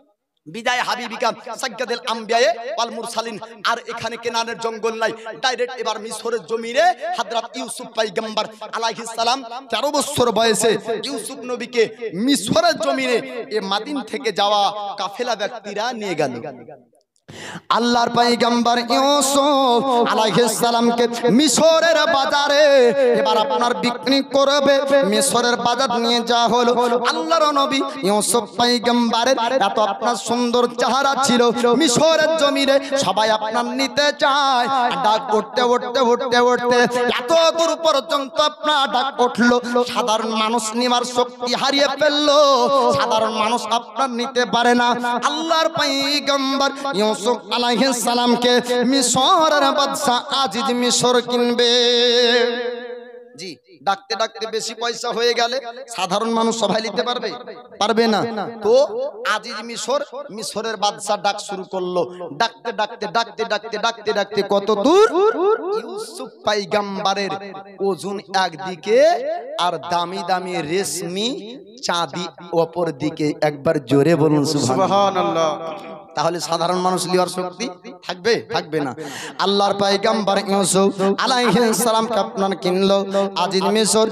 বিদায় হাবিবিকা সাজ্জাদুল আম্বিয়া ওয়াল মুরসালিন। আর এখানে কেনানের জঙ্গল নাই, ডাইরেক্ট এবার মিশরের জমিনে হযরত ইউসুফ পয়গম্বর আলাইহিস সালাম 13 বছর বয়সে ইউসুফ নবীকে মিশরের জমিনে এ মাদিন থেকে যাওয়া কাফেলা ব্যক্তিরা নিয়ে গেল। আল্লাহর পয়গম্বর ইউসুফ আলাইহিস সালামকে মিশরের বাজারে এবার আপনার বিক্রি করবে, মিশরের বাজার নিয়ে যাওয়া হলো। আল্লাহর নবী ইউসুফ পয়গম্বরের এত আপনার সুন্দর চেহারা ছিল, মিশরের জমিনে সবাই আপনার নিতে চায়। ডাক উঠতে উঠতে উঠতে উঠতে এত দূর পর্যন্ত আপনার ডাক উঠলো, সাধারণ মানুষ নেওয়ার শক্তি হারিয়ে ফেললো, সাধারণ মানুষ আপনার নিতে পারে না। আল্লাহর পয়গম্বর ইউসুফ আলাইহিস সালামকে মিশরের বাদশা আজিজ মিশর কিনবে। জি, ডাকতে ডাকতে বেশি পয়সা হয়ে গেলে সাধারণ মানুষ সবাই নিতে পারবে? পারবে না। তো আজিজ মিশর, মিশরের বাদশা ডাক শুরু করলো। ডাকতে ডাকতে ডাকতে ডাকতে ডাকতে ডাকতে কত দূর? ইউসুফ পয়গম্বরের ওজন একদিকে আর দামি দামি রেশমি চাঁদি অপর দিকে। একবার জোরে বলুন সুবহানাল্লাহ। তাহলে সাধারণ মানুষ লিওয়ার শক্তি থাকবে? থাকবে না। আল্লাহর পয়গম্বর ইউসুফ আলাইহিস সালামকে আপনার কিনলো আজিজ মিশর,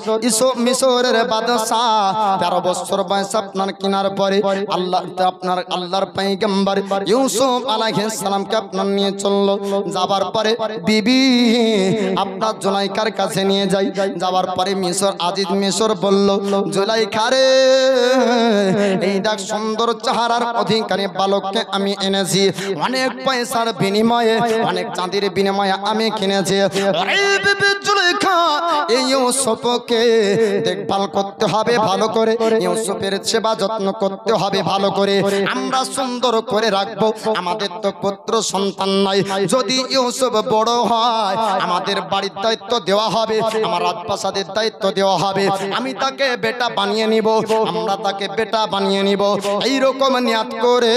মিশরের বাদশা 13 বছর বয়স আপনার কেনার পরে আল্লাহর পয়গম্বর ইউসুফ আলাইহিস সালামকে আপনার নিয়ে চললো। যাবার পরে বিবি আপনার জুলাইখার কাছে নিয়ে যাই। যাবার পরে মিশর, আজিজ মিশর বলল, জুলাইখা রে, এই দেখ সুন্দর চেহারার অধিকারী বালককে আমি এনেছি, অনেক পয়সার বিনিময়ে, অনেক চাঁদির বিনিময়ে আমি কিনেছি। এই ইউসুফকে দেখভাল করতে হবে ভালো করে, ইউসুফের সেবা যত্ন করতে হবে ভালো করে, আমরা সুন্দর করে রাখবো। আমাদের তো পুত্র সন্তান নাই, যদি ইউসুফ বড় হয় আমাদের বাড়ির দায়িত্ব দেওয়া হবে, আমার রাজপ্রাসাদের দায়িত্ব দেওয়া হবে, আমি তাকে বেটা বানিয়ে নিব, আমরা তাকে বেটা বানিয়ে নিব। এইরকম নিয়াত করে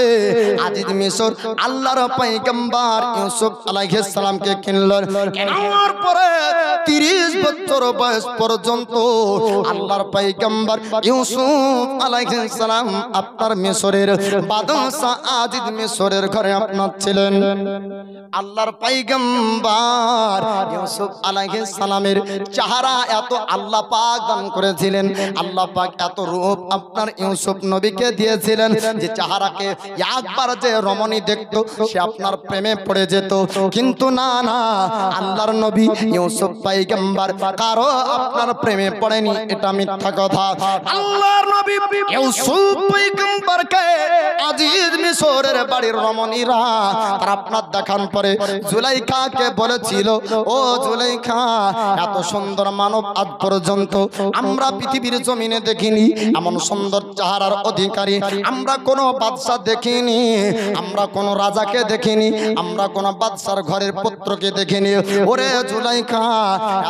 আজিজ মিশর আল্লাহর পয়গম্বর ইউসুফ আলাইহিস সালামকে কিনলেন। কেনার পরে 30 বছর বয়স পর্যন্ত আল্লাহর পয়গম্বর ইউসুফ আলাইহিস সালাম আপনার মিশরের বাদশা আজিজ মিশরের ঘরে আপনার ছিলেন। আল্লাহর পয়গম্বর ইউসুফ আলাইহিস সালামের চেহারা এত আল্লাহ পাক দান করেছিলেন, আল্লাহ পাক এত রূপ আপনার ইউসুফ নবীকে দিয়েছিলেন যে চেহারাকে একবার যে রমণী দেখতো সে আপনার প্রেমে পড়ে যেত। কিন্তু না না, আল্লাহর নবী ইউসুফ পয়গম্বর কারো আপনার প্রেমে পড়েনি, এটা মিথ্যা কথা। আল্লাহর নবী ইউসুফ পয়গম্বরকে আজিজ মিশরের বাড়ির রমণীরা তারা আপনার দেখার পরে জুলাইখাকে বলেছিল, ও জুলাইখা, এত সুন্দর মানব আজ পর্যন্ত আমরা পৃথিবীর জমিনে দেখিনি, এমন সুন্দর চেহারার অধিকারী আমরা কোনো বাদশা দেখিনি, আমরা কোনো রাজাকে দেখিনি, আমরা কোনো বাদশার ঘরের পুত্রকে দেখিনি। ওরে জুলাইখা,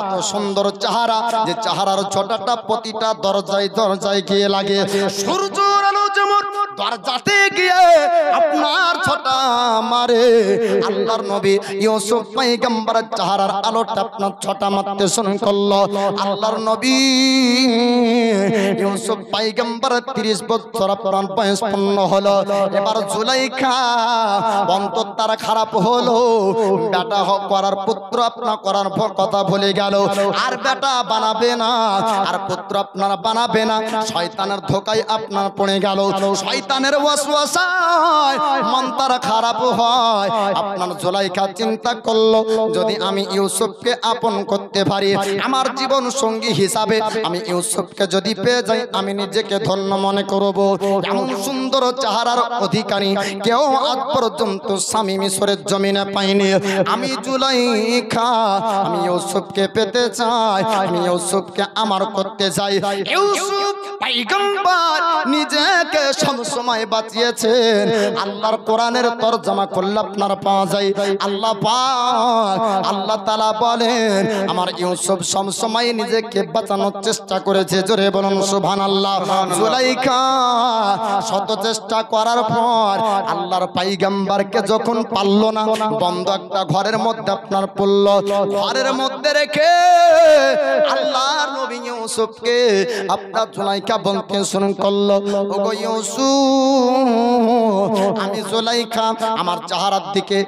এত সুন্দর চেহারা, যে চেহারার ছোটটা প্রতিটা দরজায় দরজায় গিয়ে লাগে। সূর্যের আলো যেমন দরজাতে গিয়ে আপনার ছটা মারে। আল্লাহর নবী ইউসুফ পয়গম্বরের চেহারার আলোটা আপনার ছটা মারতে শুরু করলো। আল্লাহর নবী ইউসুফ পয়গম্বরের 30 বছর আপনার বয়স পূর্ণ হলো। এবার জুলাইখা অন্তর তার খারাপ হলো, বেটা করার পুত্র আপনার করার কথা ভুলে গেল, আর বেটা বানাবে না, আর পুত্র আপনার বানাবে না। শয়তানের ধোকায় আপনার পড়ে গেল, শয়তানের ওয়াসওয়াসায় মন তার খারাপ হয়। আপনার জুলাইখা চিন্তা করলো, যদি আমি ইউসুফকে আপন করতে পারি, আমার জীবন সঙ্গী হিসাবে আমি ইউসুফকে যদি পেয়ে যাই, আমি নিজেকে ধন্য মনে করব। এমন সুন্দর চেহারার অধিকারী কেউ আজ পর্যন্ত স্বামী মিশরের জমিনে পাইনি। আমি জুলাইখা, আমি ইউসুফকে পেতে চাই, আমি ইউসুফকে আমার করতে চাই। ইউসুফ পয়গম্বর নিজেকে সব সময় বাঁচিয়েছেন। আল্লাহর কোরআনের তরজমা করলে আপনার পাওয়া যায়, আল্লাহ পাক আল্লাহ তাআলা বলেন, আমার ইউসুফ সব সময় নিজেকে বাঁচানোর চেষ্টা করেছে। জোরে বলুন সুবহানাল্লাহ। জুলাইখা শত চেষ্টা করার পর আল্লাহর পয়গম্বরকে যখন পারল না, বন্ধ একটা ঘরের মধ্যে আপনার পড়ল, ঘরের মধ্যে রেখে আল্লাহর নবী ইউসুফকে আপনার জুলাইখা বলতে শুরু করলো, ওগো ইউসুফ, আমি জুলাইখা, আমার চেহারার দিকে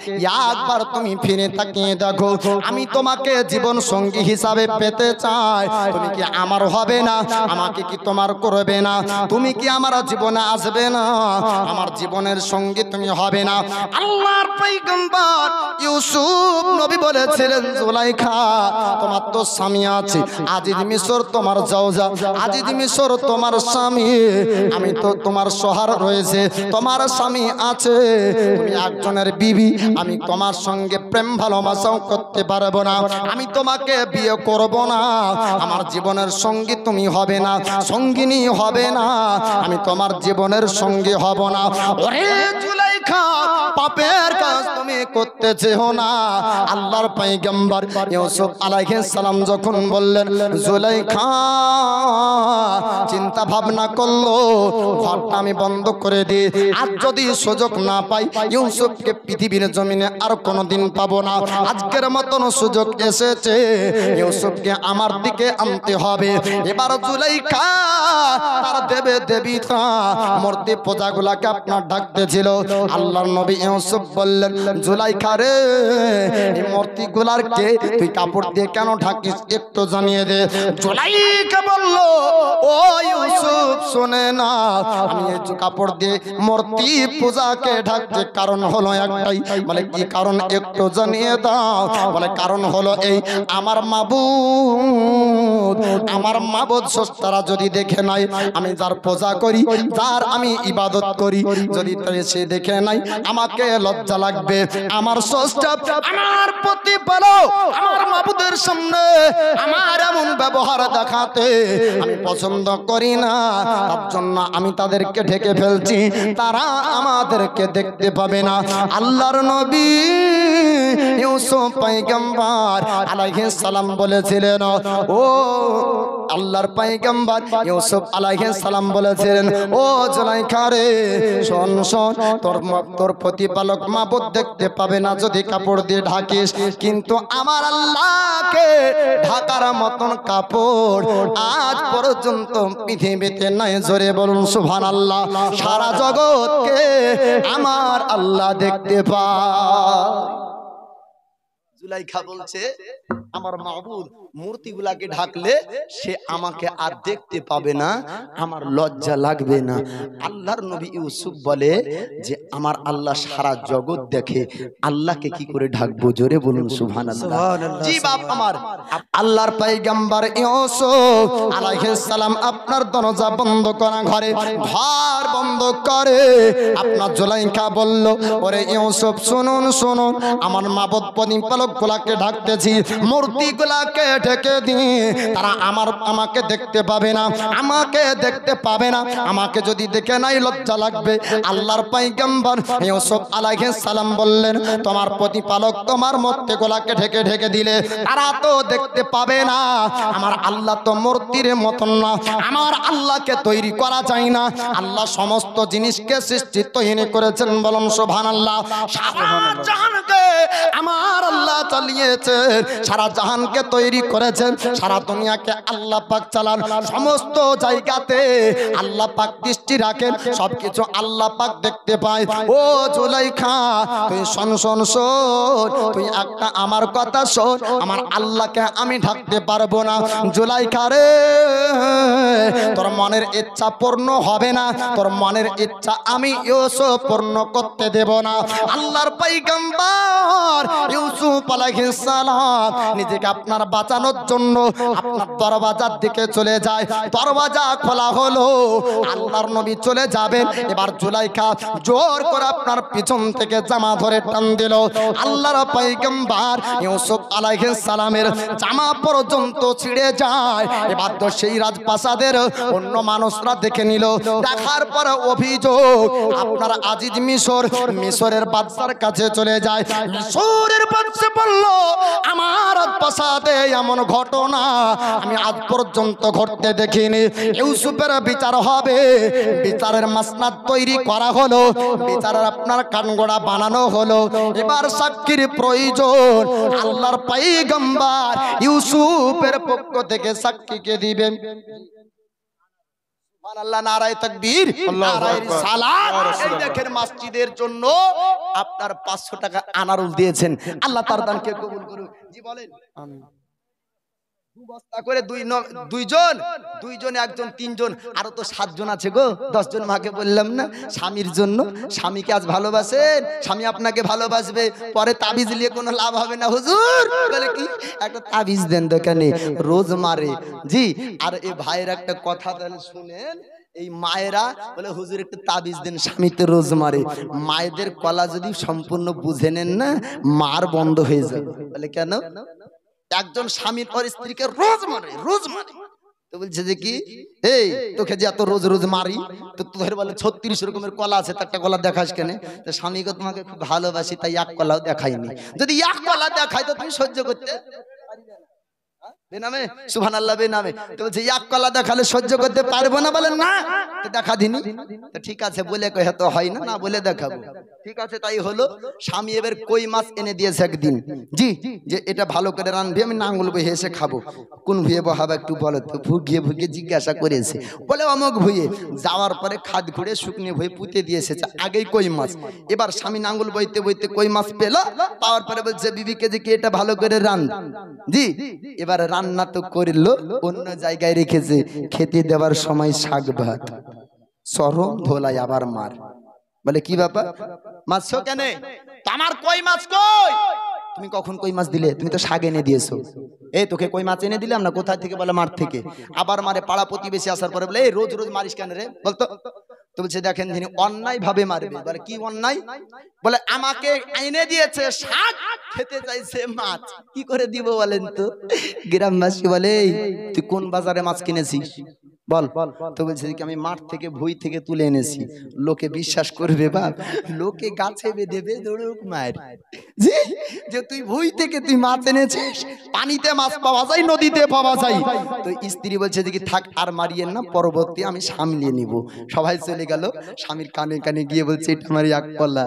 একবার তুমি ফিরে তাকিয়ে দেখো, আমি তোমাকে জীবন সঙ্গী হিসাবে পেতে চাই। তুমি কি আমার হবে না? আমাকে কি তোমার করবে না? তুমি কি আমার জীবনে আসবে না? আমার জীবনের সঙ্গী তুমি হবে না? আল্লাহর পয়গম্বর ইউসুফ নবী বলেছিলেন, জুলাইখা, তোমার তো স্বামী আছে, আজিজ মিশর তোমার জাওজা, আজিজ মিশর তোমার স্বামী, আমি তো তোমার সোহার রয়েছে, তোমার স্বামী আছে, তুমি একজনের বিবি, আমি তোমার সঙ্গে প্রেম ভালোবাসাও করতে পারবো না, আমি তোমাকে বিয়ে করব না, আমার জীবনের সঙ্গী তুমি হবে না, সঙ্গিনী হবে না, আমি তোমার জীবনের সঙ্গী হব না। ওরে জুলাইখা, পাপের কাজ তুমি করতে চেও না। আল্লাহর পয়গম্বর ইউসুফ আলাইহিস সালাম যখন বললেন, জুলাইখা চিন্তা ভাবনা করলো, ঘরটা আমি বন্ধ করে দিই, আজ যদি সুযোগ না পাই ইউসুফকে পৃথিবীর জমিনে আর কোনোদিন পাবো না, আজকের মতন সুযোগ এসেছে, ইউসুফকে আমার দিকে আনতে হবে। এবার জুলাইখা তার দেবে দেবীতা মূর্তি পূজাগুলাকে আপনার ডাকতেছিল। আল্লাহর নবী ইউসুফ বললেন, জুলাইখা রে, এই মূর্তিগুলার কে তুই কাপড় দিয়ে কেন ঢাকিস, একটু জানিয়ে দে। জুলাইখা বলল, ও ইউসুফ শুনে না, আমি এই কাপড় দিয়ে মূর্তি পূজাকে ঢাকতে কারণ হলো একটাই। বলে কি কারণ, একটু জানিয়ে দাও। বলে কারণ হলো এই, আমার মাবুদ, আমার মাবুদ স্রষ্টারা যদি দেখে নাই আমি যার পূজা করি, যার আমি ইবাদত করি, যদি সে দেখে নাই আমাকে লজ্জা লাগবে। আমার স্রষ্টা, আমার প্রতিপালক, আমার মাবুদের সামনে আমার এমন ব্যবহার দেখাতে আমি পছন্দ করি না, তার জন্য আমি তাদেরকে ঢেকে ফেলছি, তারা আমাদেরকে দেখতে পাবে না। আল্লাহর নবী ইউসুফ পয়গম্বর আলাইহিস সালাম বলেছিলেন, ও আল্লাহর পয়গম্বর ইউসুফ আলাইহিস সালাম বলেছিলেন, ও জুলাইখা রে, শোন শোন, তোর প্রতিপালক মাবুদ দেখতে পাবে না যদি কাপড় দিয়ে ঢাকিস, কিন্তু আমার আল্লাহকে ঢাকার মতন কাপড় আজ পর্যন্ত পৃথিবীতে নাই। জোরে বলুন সুবহানাল্লাহ। সারা জগৎকে আমার আল্লাহ দেখতে পায়। জুলাইখা বলছে, আমার মাবুদ মূর্তিগুলাকে ঢাকলে সে আমাকে আর দেখতে পাবে না, আমার লজ্জা লাগবে না। আল্লাহর নবী ইউসুফ বলে যে আমার আল্লাহ সারা জগৎ দেখে, আল্লাহকে কি করে ঢাকবো? জোরে বলুন সুবহানাল্লাহ। জি বাপ আমার, আল্লাহর পয়গম্বর ইউসুফ আলাইহিস সালাম আপনার দরজা বন্ধ করা ঘরে ঘর বন্ধ করে আপনার জুলাইখা বলল, ওরে ইউসুফ শুনুন শুনুন, আমার মাবুদ প্রতিপালক গুলাকে ঢাকতেছি, মূর্তি গুলাকে ঢেকে দিই তারা আমাকে দেখতে পাবে না, আমাকে দেখতে পাবে না। আমাকে যদি দেখে নাই লজ্জা লাগবে। আল্লাহর পয়গম্বর ইউসুফ আলাইহিস সালাম বললেন, তোমার প্রতিপালক তোমার মূর্তিগুলোকে ঢেকে ঢেকে দিলে তারা তো দেখতে পাবে না। আমার আল্লাহ তো মূর্তির মতন না, আমার আল্লাহকে তৈরি করা যায় না। আল্লাহ সমস্ত জিনিসকে সৃষ্টি তৈরি করেছেন, বলুন সুবহানাল্লাহ। সারা জাহানকে আমার আল্লাহ চালিয়েছেন, সারা জাহানকে তৈরি করেছেন, সারা দুনিয়াকে আল্লাহ পাক চালান। সমস্ত জায়গাতে আল্লাহ পাক দৃষ্টি রাখেন, সবকিছু আল্লাহ পাক দেখতে পায়। ও জুলাইখা তুই শোন শোন শোন, তুই একটা আমার কথা শোন, আমার আল্লাহকে আমি ঢাকতে পারবো না। জুলাইখা রে, তোর মনের ইচ্ছা পূর্ণ হবে না, তোর মনের ইচ্ছা আমি ইউসুফ পূর্ণ করতে দেব না। আল্লাহর পয়গম্বর ইউসুফ আলাইহিস সালাম নিজেকে আপনার বাঁচানোর জন্য আপনার দরওয়াজার দিকে চলে যায়। দরওয়াজা খোলা হলো, আল্লাহর নবী চলে যাবেন। এবার জুলাইখা জোর করে আপনার পিছন থেকে জামা ধরে টান দিল। আল্লাহর পয়গম্বর ইউসুফ আলাইহিস সালামের জামা পর্যন্ত ছিঁড়ে যায়। এবার তো সেই রাজপ্রাসাদের অন্য মানুষরা দেখে নিল। দেখার পর অভিযোগ আপনার আজিজ মিশরের বাদশার কাছে চলে যায়। মিশরের বাদশা বলল, আমার রাজপ্রাসাদে এমন ঘটনা আমি আজ পর্যন্ত ঘটতে দেখিনি। ইউসুফের বিচার হবে। বিচারের মাসনাদ তৈরি করা হলো, বিচারের আপনার কানগড়া বানানো হলো। এবার সাক্ষীর প্রয়োজন। আল্লাহর পয়গম্বর ইউসুফের পক্ষ থেকে সাক্ষীকে দিবেন। সুবহানাল্লাহ, নারায়ে তাকবীর, নারায়ে রিসালাত। এই দেখেন মসজিদের জন্য আপনার 500 টাকা আনারুল দিয়েছেন, আল্লাহ তার দানকে কবুল করুন। জি বলেন আমিন। বস্তা করে দুইজন একজন তিনজন, আরো তো 7 জন আছে গো। 10 জন মাকে বললাম না স্বামীর জন্য। স্বামীকে আজ ভালোবাসেন, স্বামী আপনাকে ভালোবাসবে। পরে তাবিজ নিয়ে কোনো লাভ হবে না। হুজুর বলে কি একটা তাবিজ দেন দোকানে, রোজ মারে। জি, আর এই ভাইয়ের একটা কথা তাহলে শুনেন। এই মায়েরা বলে হুজুর একটু তাবিজ দেন, স্বামীতে রোজ মারে। মায়েদের কলা যদি সম্পূর্ণ বুঝে নেন না, মার বন্ধ হয়ে যাবে। বলে কেন? একজন স্বামীর পর স্ত্রীকে রোজ মারে। তো বলছে যে কি, এই তোকে যে এত রোজ রোজ মারি, তো তোদের বলে 36 রকমের কলা আছে, একটা কলা দেখাস কেন? তো স্বামীকে তোমাকে খুব ভালোবাসি তাই এক কলাও দেখাইনি। যদি এক কলা দেখাই তো তুমি সহ্য করতে বেনামে, সুবহানাল্লাহ বেনামে। তো বলছে এক কলা দেখালে সহ্য করতে পারবো না। বলেন না, তো দেখা দিনি। তো ঠিক আছে বলে কহে তো হয় না, না বলে দেখাবো। ঠিক আছে তাই হলো। স্বামী এবার কই মাছ এনে দিয়েছে একদিন। জি, যে এটা ভালো করে রাঁধবি, আমি নাঙ্গল বয়ে এসে খাবো। কোন ভুয়ে বহাবা একটু বলো তো? ভুগিয়ে জিজ্ঞাসা করেছে। বলে অমুক ভুয়ে। যাওয়ার পরে খাদ ঘুরে শুকনো ভুয়ে পুঁতে দিয়ে এসেছে, আগেই কই মাছ। এবার স্বামী নাঙ্গল বইতে বইতে কই মাছ পেল। পাওয়ার পরে বলছে বিবিকে যে কি এটা ভালো করে রাঁধ। জি, এবার রান্না তো করলো, অন্য জায়গায় রেখেছে। খেতে দেওয়ার সময় শাক ভাত, চরম ধোলাই আবার মার। বলে কি ব্যাপার, মাছছো কেন? আমার কই মাছ কই? তুমি কখন কই মাছ দিলে? তুমি তো শাক এনে দিয়েছো। এই তোকে কই মাছ এনে দিলাম না, কোথা থেকে? বলে মাঠ থেকে। আবার মারে। পাড়া প্রতিবেশী আসার পরে বলে এই রোজ রোজ মারিস কেন রে? বলতো। তো বলছে দেখেন তিনি অন্যায় ভাবে মারবে। বলে কি অন্যায়? বলে আমাকে এনে দিয়েছে শাক, খেতে চাইছে মাছ, কি করে দিব বলেন তো? গ্রামবাসী বলে তুই কোন বাজারে মাছ কিনেছিস বল। তো বলছে কি আমি মাঠ থেকে ভুই থেকে তুলে এনেছি। লোকে বিশ্বাস করবে বাপ? লোকে গাছে বেঁধে দৌড়ুক মায়ের। যে তুই ভুই থেকে তুই মাছ এনেছিস। পানিতে মাছ পাওয়া যায়, নদীতে পাওয়া যায়। তো স্ত্রী বলছে যে কি থাক আর মারিয়েন না, পরবর্তী আমি সামলিয়ে নিব। সবাই চলে গেল। স্বামীর কানে কানে গিয়ে বলছে এটা আমার এক কলা।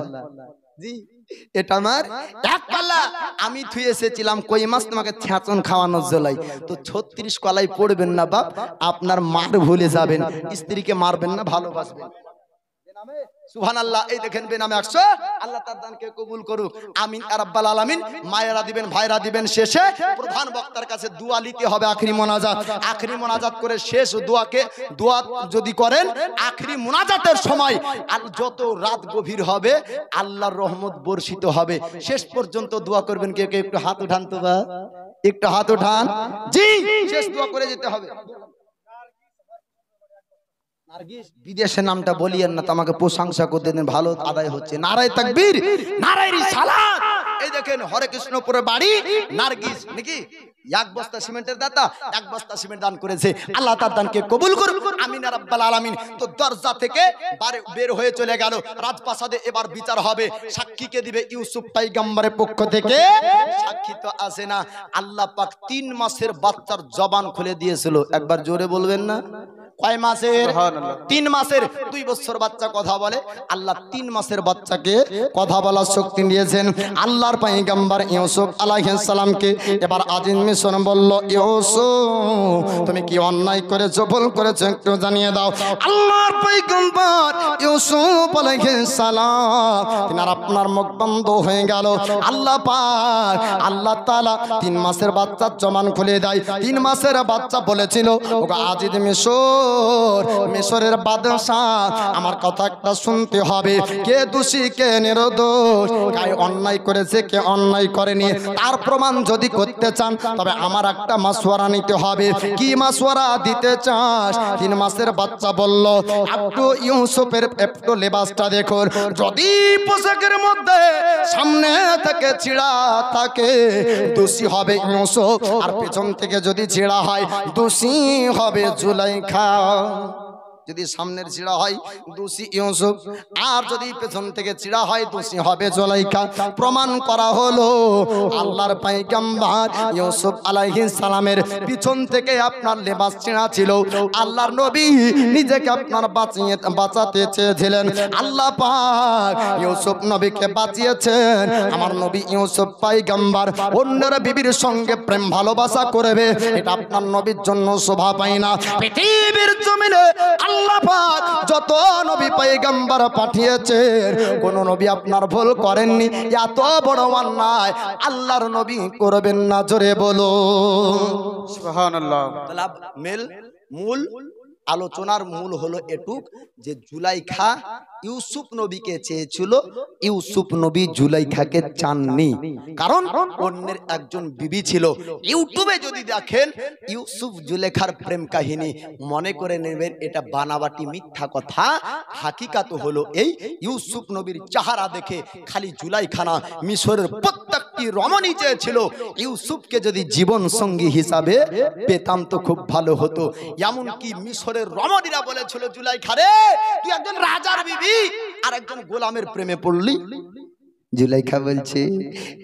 জি, এটা আমার এক কলা। আমি থুই এসেছিলাম কই মাছ তোমাকে ছেঁচন খাওয়ানোর জলাই। তো 36 কলাই পড়বেন না বাপ, আপনার মার ভুলে যাবেন। স্ত্রীকে মারবেন না, ভালোবাসবেন। সুবহানাল্লাহ। এই দেখেন বেনামে 100। আল্লাহ তার দানকে কবুল করুক, আমিন ইয়া রাব্বাল আলামিন। মায়েরা দিবেন, ভাইরা দিবেন। শেষে প্রধান বক্তার কাছে দোয়া নিতে হবে, আখরি মোনাজাত। আখরি মোনাজাত করে শেষ দোয়া যদি করেন আখরি মোনাজাতের সময়, আর যত রাত গভীর হবে আল্লাহর রহমত বর্ষিত হবে। শেষ পর্যন্ত দোয়া করবেন। কেউ কেউ একটু হাত উঠান তো বা, একটু হাত উঠান। জি, শেষ দোয়া করে যেতে হবে। বিদেশের নামটা বলিয়েন না, তো আমাকে প্রশংসা করতে দেন, ভালো আদায় হচ্ছে। নারায়ে তাকবীর, নারায়ে রিসালাত। এই দেখেন হরে কৃষ্ণপুরে বাড়ি নার্গিস নাকি এক বস্তা সিমেন্টের দাতা এক বস্তা সিমেন্ট দান করেছে আল্লাহ তার দানকে কবুল করুন আমিন ইয়া রাব্বাল আলামিন। তো দরজা থেকে বের হয়ে চলে গেল রাজপ্রাসাদে। এবার বিচার হবে, সাক্ষীকে দিবে ইউসুফ পয়গম্বরের পক্ষ থেকে। সাক্ষী তো আসে না, আল্লাহ পাক 3 মাসের বাচ্চার জবান খুলে দিয়েছিল। একবার জোরে বলবেন না? কয় মাসের? 3 মাসের। 2 বছর বাচ্চা কথা বলে, আল্লাহ 3 মাসের বাচ্চাকে কথা বলার শক্তি দিয়েছেন আল্লাহর পয়গম্বর ইউসুফ আলাইহিস সালামকে। এবার আজিজ মিশন বলল, ইউসুফ তুমি কি অন্যায় করেছো, ভুল করেছো একটু জানিয়ে দাও। আল্লাহর পয়গম্বর ইউসুফ আলাইহিস সালাম তিনার আপনার মুখ বন্ধ হয়ে গেল। আল্লাহ পাক আল্লাহ তাআলা 3 মাসের বাচ্চার জবান খুলে দেয়। 3 মাসের বাচ্চা বলেছিল, ওগো আজিজ মিশরের বাদশাহ আমার কথা একটা শুনতে হবে, কে দোষী কে নির্দোষ, কে অন্যায় করেছে কে অন্যায় করেনি, তার প্রমাণ যদি করতে চান তবে আমার একটা মাসওয়ারা নিতে হবে। কি মাসওয়ারা দিতে চাস? 3 মাসের বাচ্চা বলল, একটু ইউসুফের একটু লেবাসটা দেখুন, যদি পোশাকের মধ্যে সামনে থেকে ছিঁড়া থাকে দোষী হবে ইউসুফ, আর পেছন থেকে যদি ছিঁড়া হয় দোষী হবে জুলাইখা। যদি সামনের ছিঁড়া হয় দোষী ইউসুফ, আর যদি পেছন থেকে ছিঁড়া হয় দোষী হবে জুলাইখা। প্রমাণ করা হলো আল্লাহর পয়গম্বর ইউসুফ আলাইহিস সালামের পিছন থেকে আপনার লেবাস ছিঁড়া ছিল। আল্লাহর নবী নিজেকে আপনার বাঁচাতে চেয়েছিলেন, আল্লাহ পাক ইউসুফ নবীকে বাঁচিয়েছেন। আমার নবী ইউসুফ পয়গম্বর অন্যের বিবির সঙ্গে প্রেম ভালোবাসা করবে, এটা আপনার নবীর জন্য শোভা পায় না। পৃথিবীর জমিনে আল্লাহ পাক যত নবী পয়গম্বর পাঠিয়েছেন কোন নবী আপনার ভুল করেননি। এত বড় অন্যায় আল্লাহর নবী করবেন না, জোরে বলো সুবহানাল্লাহ। মূল আলোচনার মূল হলো এটুক যে জুলাইখা ইউসুফ নবীকে চেয়েছিল, ইউসুফ নবী জুলাইখাকে চাননি, কারণ অন্যের একজন বিবি ছিল। ইউটিউবে যদি দেখেন ইউসুফ জুলেখার প্রেম কাহিনী মনে করে নেবেন এটা বানাবাটি মিথ্যা কথা। হাকিকাত হলো এই, ইউসুফ নবীর চেহারা দেখে খালি জুলাইখা না মিশরের প্রত্যেকটি রমণী চেয়েছিল ইউসুফকে যদি জীবন সঙ্গী হিসাবে পেতাম তো খুব ভালো হতো। এমনকি মিশরের রমণীরা বলেছিল, জুলাইখা রে তুই একজন রাজার বিবি আর একজন গোলামের প্রেমে পড়লি। জুলাইখা বলছে,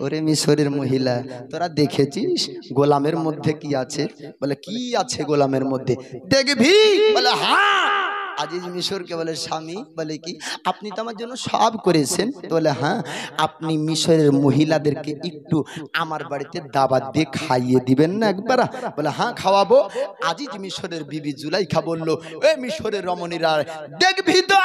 ওরে মিশরের মহিলা তোরা দেখেছিস গোলামের মধ্যে কি আছে? বলে কি আছে গোলামের মধ্যে? দেখবি? বলে হ্যাঁ। আজিজ মিশরকে বলে, স্বামী? বলে কি? আপনি তো আমার জন্য সব করেছেন। বলে হ্যাঁ। আপনি মিশরের মহিলাদেরকে একটু আমার বাড়িতে দাওয়াত দিয়ে খাইয়ে দিবেন না একবার? বলে হ্যাঁ খাওয়াবো। আজিজ মিশরের বিবি জুলাইখা বলল, এ মিশরের রমণীরা দেখবি তো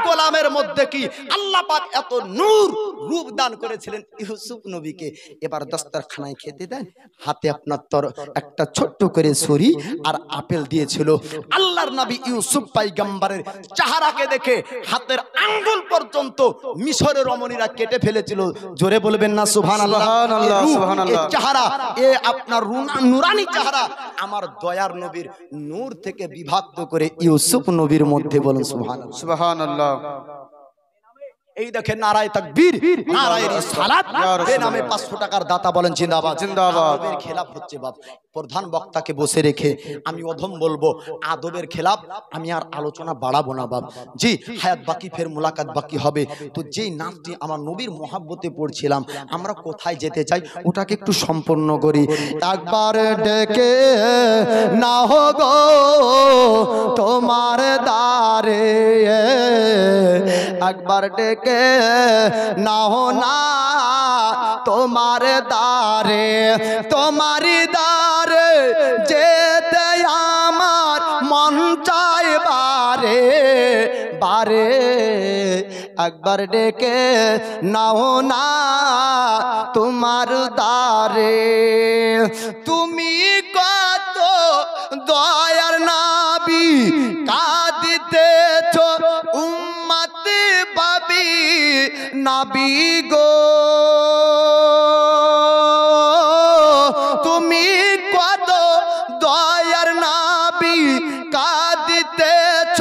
গোলামের মধ্যে কি? আল্লাহ পাক এত নূর রূপ দান করেছিলেন ইউসুফ নবীকে। এবার দস্তরখানায় খেতে দেন, হাতে আপনার একটা ছোট্ট করে ছুরি আর আপেল দিয়েছিল। আল্লাহর নবী ইউসুফ পয়গম্বরের চেহারাকে দেখে হাতের আঙ্গুল পর্যন্ত মিশরের রমণীরা কেটে ফেলেছিল। জোরে বলবেন না সুবহানাল্লাহ? সুবহানাল্লাহ। এই চেহারা, এ আপনার নুরানি চেহারা আমার দয়ার নবীর নূর থেকে বিভক্ত করে ইউসুফ নবীর মধ্যে বলুন সুবহানাল্লাহ। সুবহানাল্লাহ। এই দেখেন নারায়ে তাকবীর, নারায়ে রিসালাত, এ নামে 500 টাকার দাতা বলেন জিন্দাবাদ। জিন্দাবাদ। আদবের খেলাফ হচ্ছে বাপ। প্রধান বক্তাকে বসে রেখে আমি অধম বলবো আদবের খেলাফ। আমি আর আলোচনা বাড়াবো না বাপ। জি হায়াত বাকি, ফের মুলাকাত বাকি হবে। তো যেই নামটি আমার নবীর মহাব্বতে পড়ছিলাম, আমরা কোথায় যেতে চাই ওটাকে একটু সম্পন্ন করি। একবার ডেকে না গো তোমার দ্বারে, একবার ডেকে নাও না তোমার দ্বারে, তোমারি দ্বারে যেতে আমার মন চায় বারে বারে। একবার ডেকে নাও না তোমার দ্বারে, তুমি কত দয়ার নবী কাঁদিতেছ উম্মত পাবি নবী গো, তুমি কত দয়ার নবী কাঁদিতেছ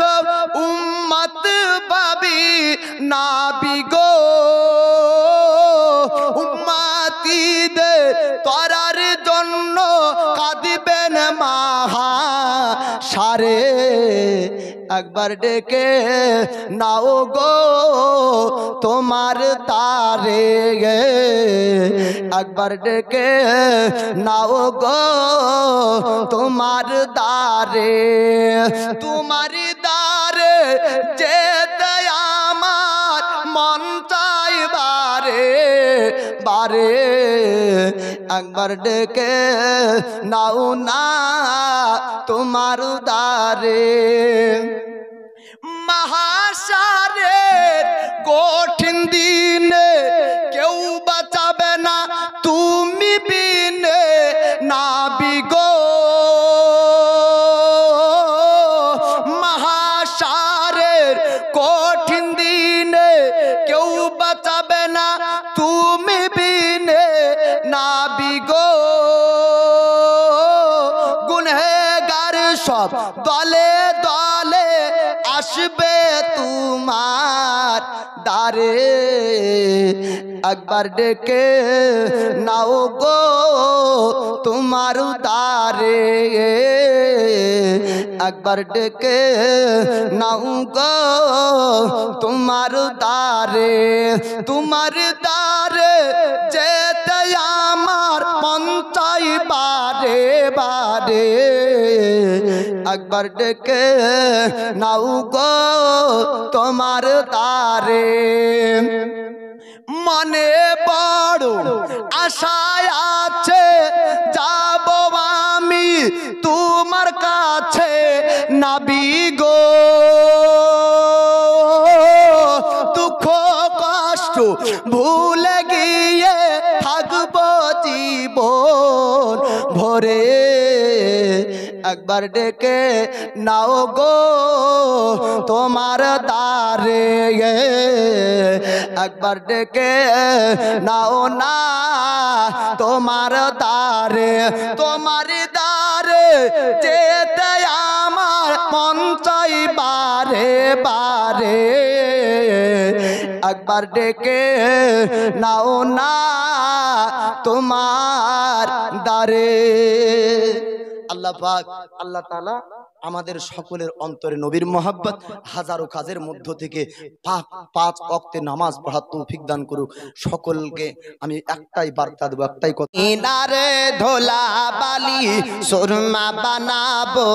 উম্মত পাবি নবী গো, উম্মত একবার ডেকে নাও গো তোমার তারে গে, একবার ডেকে নাও গো তোমার দারে, তোমার দারে যেতে আমার মন চাই বারে বারে, একবার ডেকে নাও না তোমার দারে। মহাশারের কঠিন দিনে কেউ বাঁচাবে না তুমি বিনে নাবি গো, মহাশারের কঠিন দিনে কেউ বাঁচাবে না তুমি বিনে নাবি গো, গুনহেগার সব দলে দলে আসবে তোমার দারে, একবার ডেকে নাও গো তোমার দারে, একবার ডেকে নাও গো তোমার দারে, তোমার দারে যেতে আমার মন চাই বারে বারে, একবার ডেকে নাও গো তোমার দারে। মনে বড় আশায় আছে যাব আমি তোমার কাছে নাবি গো, দুঃখ কষ্ট ভুলে গিয়ে থাকবো জীবন ভরে, একবার ডেকে নাও গো তোমার দারে, একবার ডেকে নাও না তোমার দারে, তোমার দারে যেতে আমার মন চাই বারে বারে, একবার ডেকে নাও না তোমার দারে। আল্লাহ পাক আল্লাহ তাআলা আমাদের সকলের অন্তরে নবীর মোহাব্বত হাজারো কাজের মধ্য থেকে পাঁচ ওয়াক্তে নামাজ পড়ার তৌফিক দান করুক সকলকে। আমি একটাই বার্তা দেব, একটাই কথা, ইনারে ধোলা বালি সুরমা বানাবো,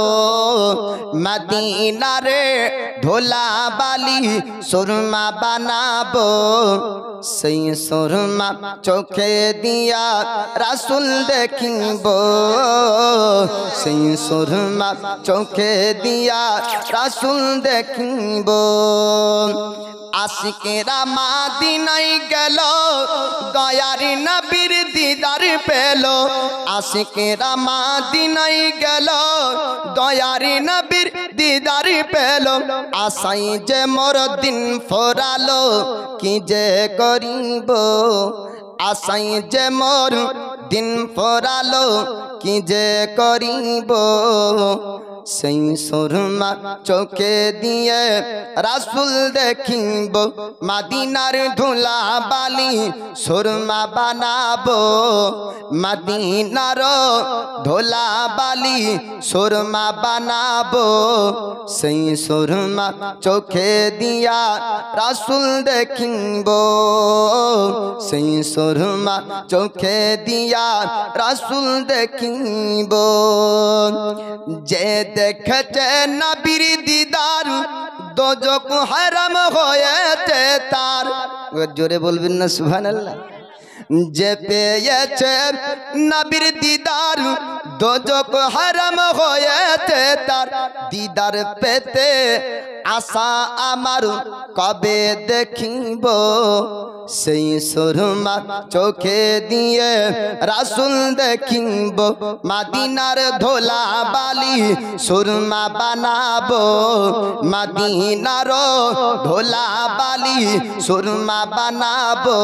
মদিনারে ধোলা বালি সুরমা বানাবো, সেই সুরমা চোখে দিয়া রাসূল দেখিব, সেই সুরমা চোখে দিয়া রাসূল দেখিব, আশিকেরা মদিনায় গেল দয়ার নবীর দিদার পেল, আশিকেরা মদিনায় গেল দয়ার নবীর দিদার পেল, আশাই যে মোর দিন ফোরালো কি যে করিব, আশাই যে মোর দিন ফোরালো কি যে করিব, সেই সুরমা চোখে দিয়ে রাসূল দেখিব, মদিনার ধুলা বালি সুরমা বানাবো, মদিনার ধুলা বালি সুরমা বানাবো, সেই সুরমা চোখে দিয়া রাসূল দেখিব, সেই সুরমা চোখে দিয়া রাসূল দেখিব, যে দেখেছে নবীর দিদার দোজখ হারাম হয়েছে তার, জোরে বলবেন না সুবহানাল্লাহ। যে পেয়েছে নবীর দিদার দোজখ হারাম হয়েছে তার, দিদার পেতে আশা আমার কবে দেখিব, সেই সুরমা চোখে দিয়ে রাসূল দেখিব, মদিনার ধোলা বালি সুরমা বানাবো, মদিনার ধোলা বালি সুরমা বানাবো,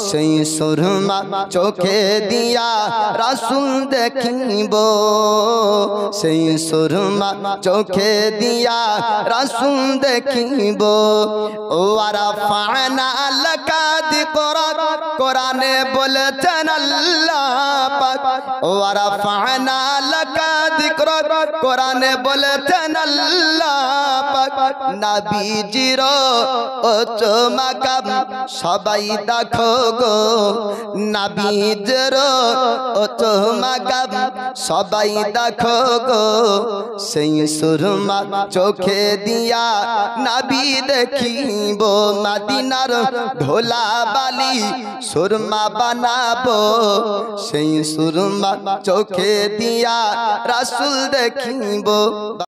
সেই সুরমা চোখে দিয়া রাসূল দেখিব, সেই সুরমা চোখে দিয়া রাসূল দেখিব, ও আরাফানা লাকা যিকরাক কোরআনে বলেছেন আল্লাহ পাক, ও আরাফানা লাকা যিকরাক কোরআনে বলেছেন আল্লাহ পাক, নবীজির ও চমকাম সবাই দেখো গো নবীজির ও চমকাম সবাই দেখো গো সেই সুরমা চোখে দিয়া নবী দেখিব মদিনার ধোলা বালি সুরমা বানাবো সেই সুরমা চোখে দিয়া রাসূল দেখিব।